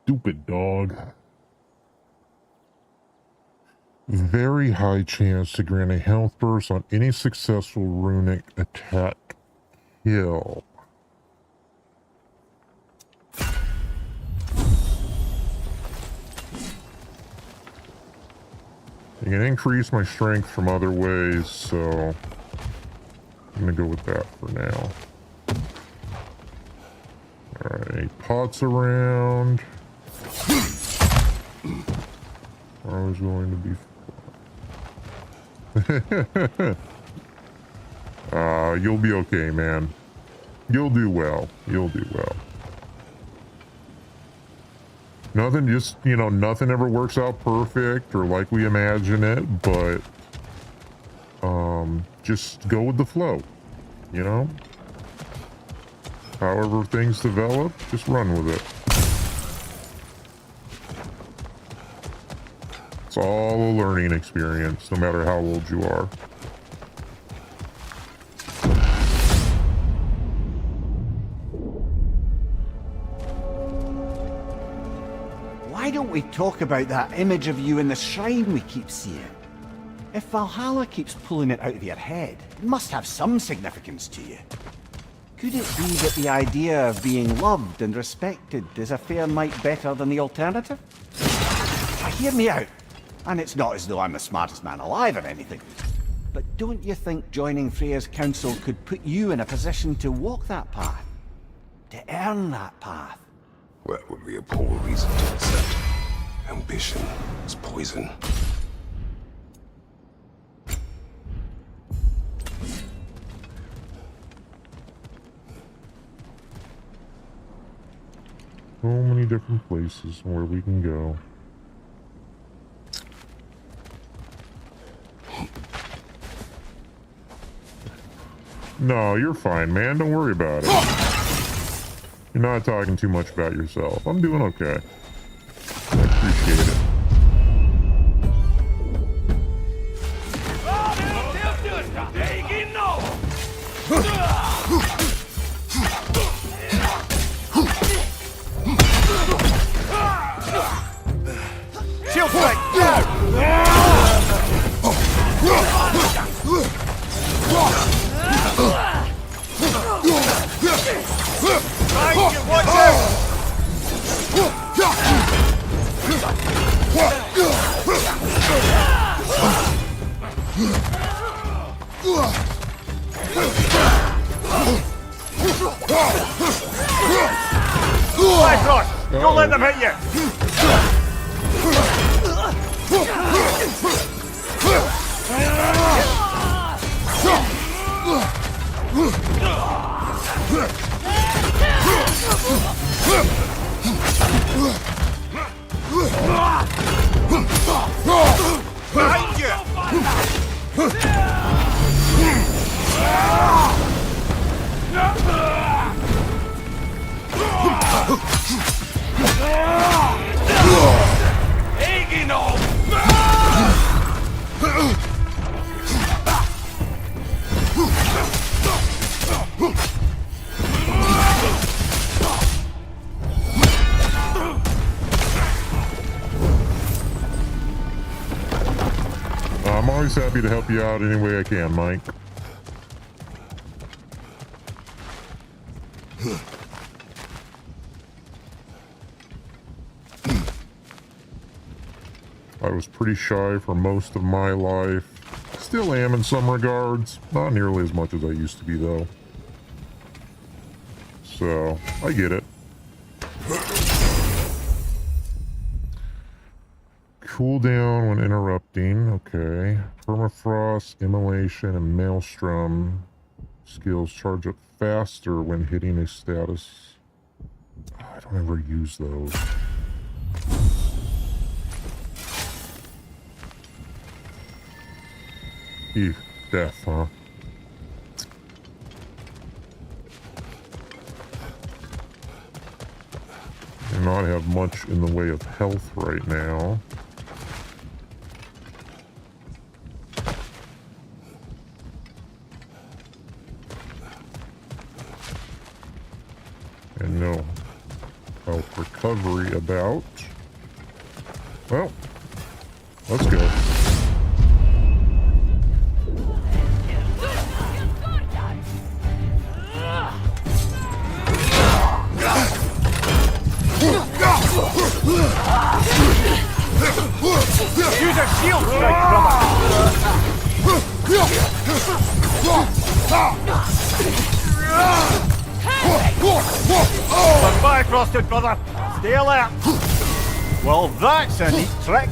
Stupid dog. Very high chance to grant a health burst on any successful runic attack kill. You can increase my strength from other ways, so I'm gonna go with that for now. Alright, pots around. I was going to be you'll be okay, man. You'll do well. You'll do well. Nothing, just, you know, nothing ever works out perfect or like we imagine it, but just go with the flow, you know? However things develop, just run with it. It's all a learning experience, no matter how old you are. Why don't we talk about that image of you in the shrine we keep seeing? If Valhalla keeps pulling it out of your head, it must have some significance to you. Could it be that the idea of being loved and respected is a fair mite better than the alternative? Now, hear me out. And it's not as though I'm the smartest man alive or anything. But don't you think joining Freya's council could put you in a position to walk that path? To earn that path? That would be a poor reason to accept. Ambition is poison. So many different places where we can go. No, you're fine, man. Don't worry about it. You're not talking too much about yourself. I'm doing okay. I appreciate it. Shield strike! Watch out! Don't let them hit you! Behind you! I'm always happy to help you out any way I can, Mike. I was pretty shy for most of my life. Still am in some regards. Not nearly as much as I used to be, though. So, I get it. cooldown when interrupting. Okay. Permafrost, Immolation, and Maelstrom skills charge up faster when hitting a status. I don't ever use those. Ew, death, huh? Do not have much in the way of health right now. And no health recovery about. Well, let's go. Use a shield strike, Stand by, Frosted brother. Stay alert. Well, that's a neat trick.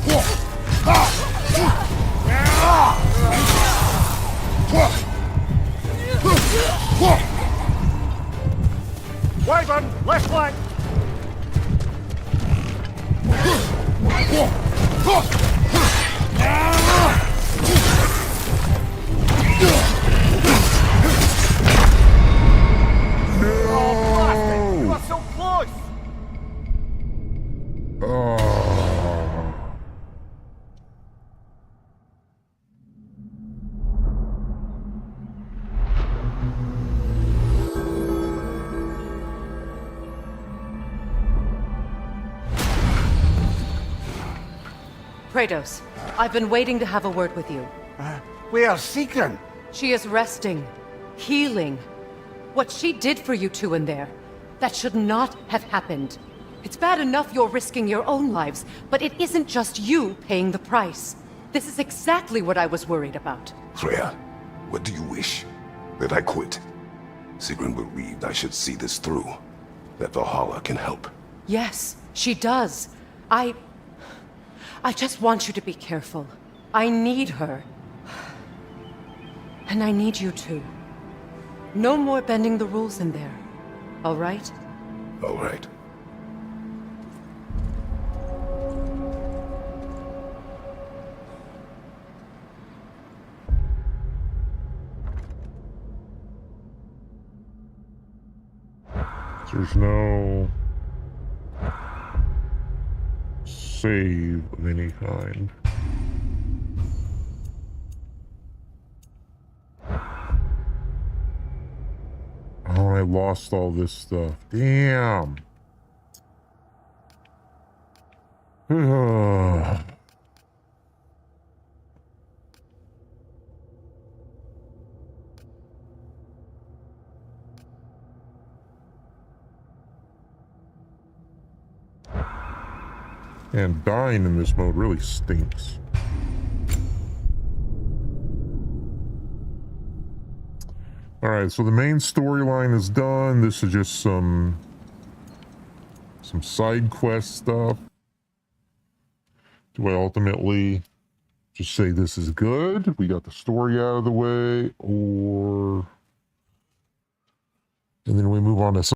Wyvern, left flank. Oh, you are so close. Kratos, I've been waiting to have a word with you. Where's Sigrun? She is resting, healing. What she did for you two in there, that should not have happened. It's bad enough you're risking your own lives, but it isn't just you paying the price. This is exactly what I was worried about. Freya, what do you wish? That I quit? Sigrun believed I should see this through. That Valhalla can help. Yes, she does. I just want you to be careful. I need her. And I need you too. No more bending the rules in there. All right? All right. There's no save of any kind. Oh, I lost all this stuff. Damn. And dying in this mode really stinks. Alright, so the main storyline is done. This is just some side quest stuff. Do I ultimately just say this is good? We got the story out of the way, or... And then we move on to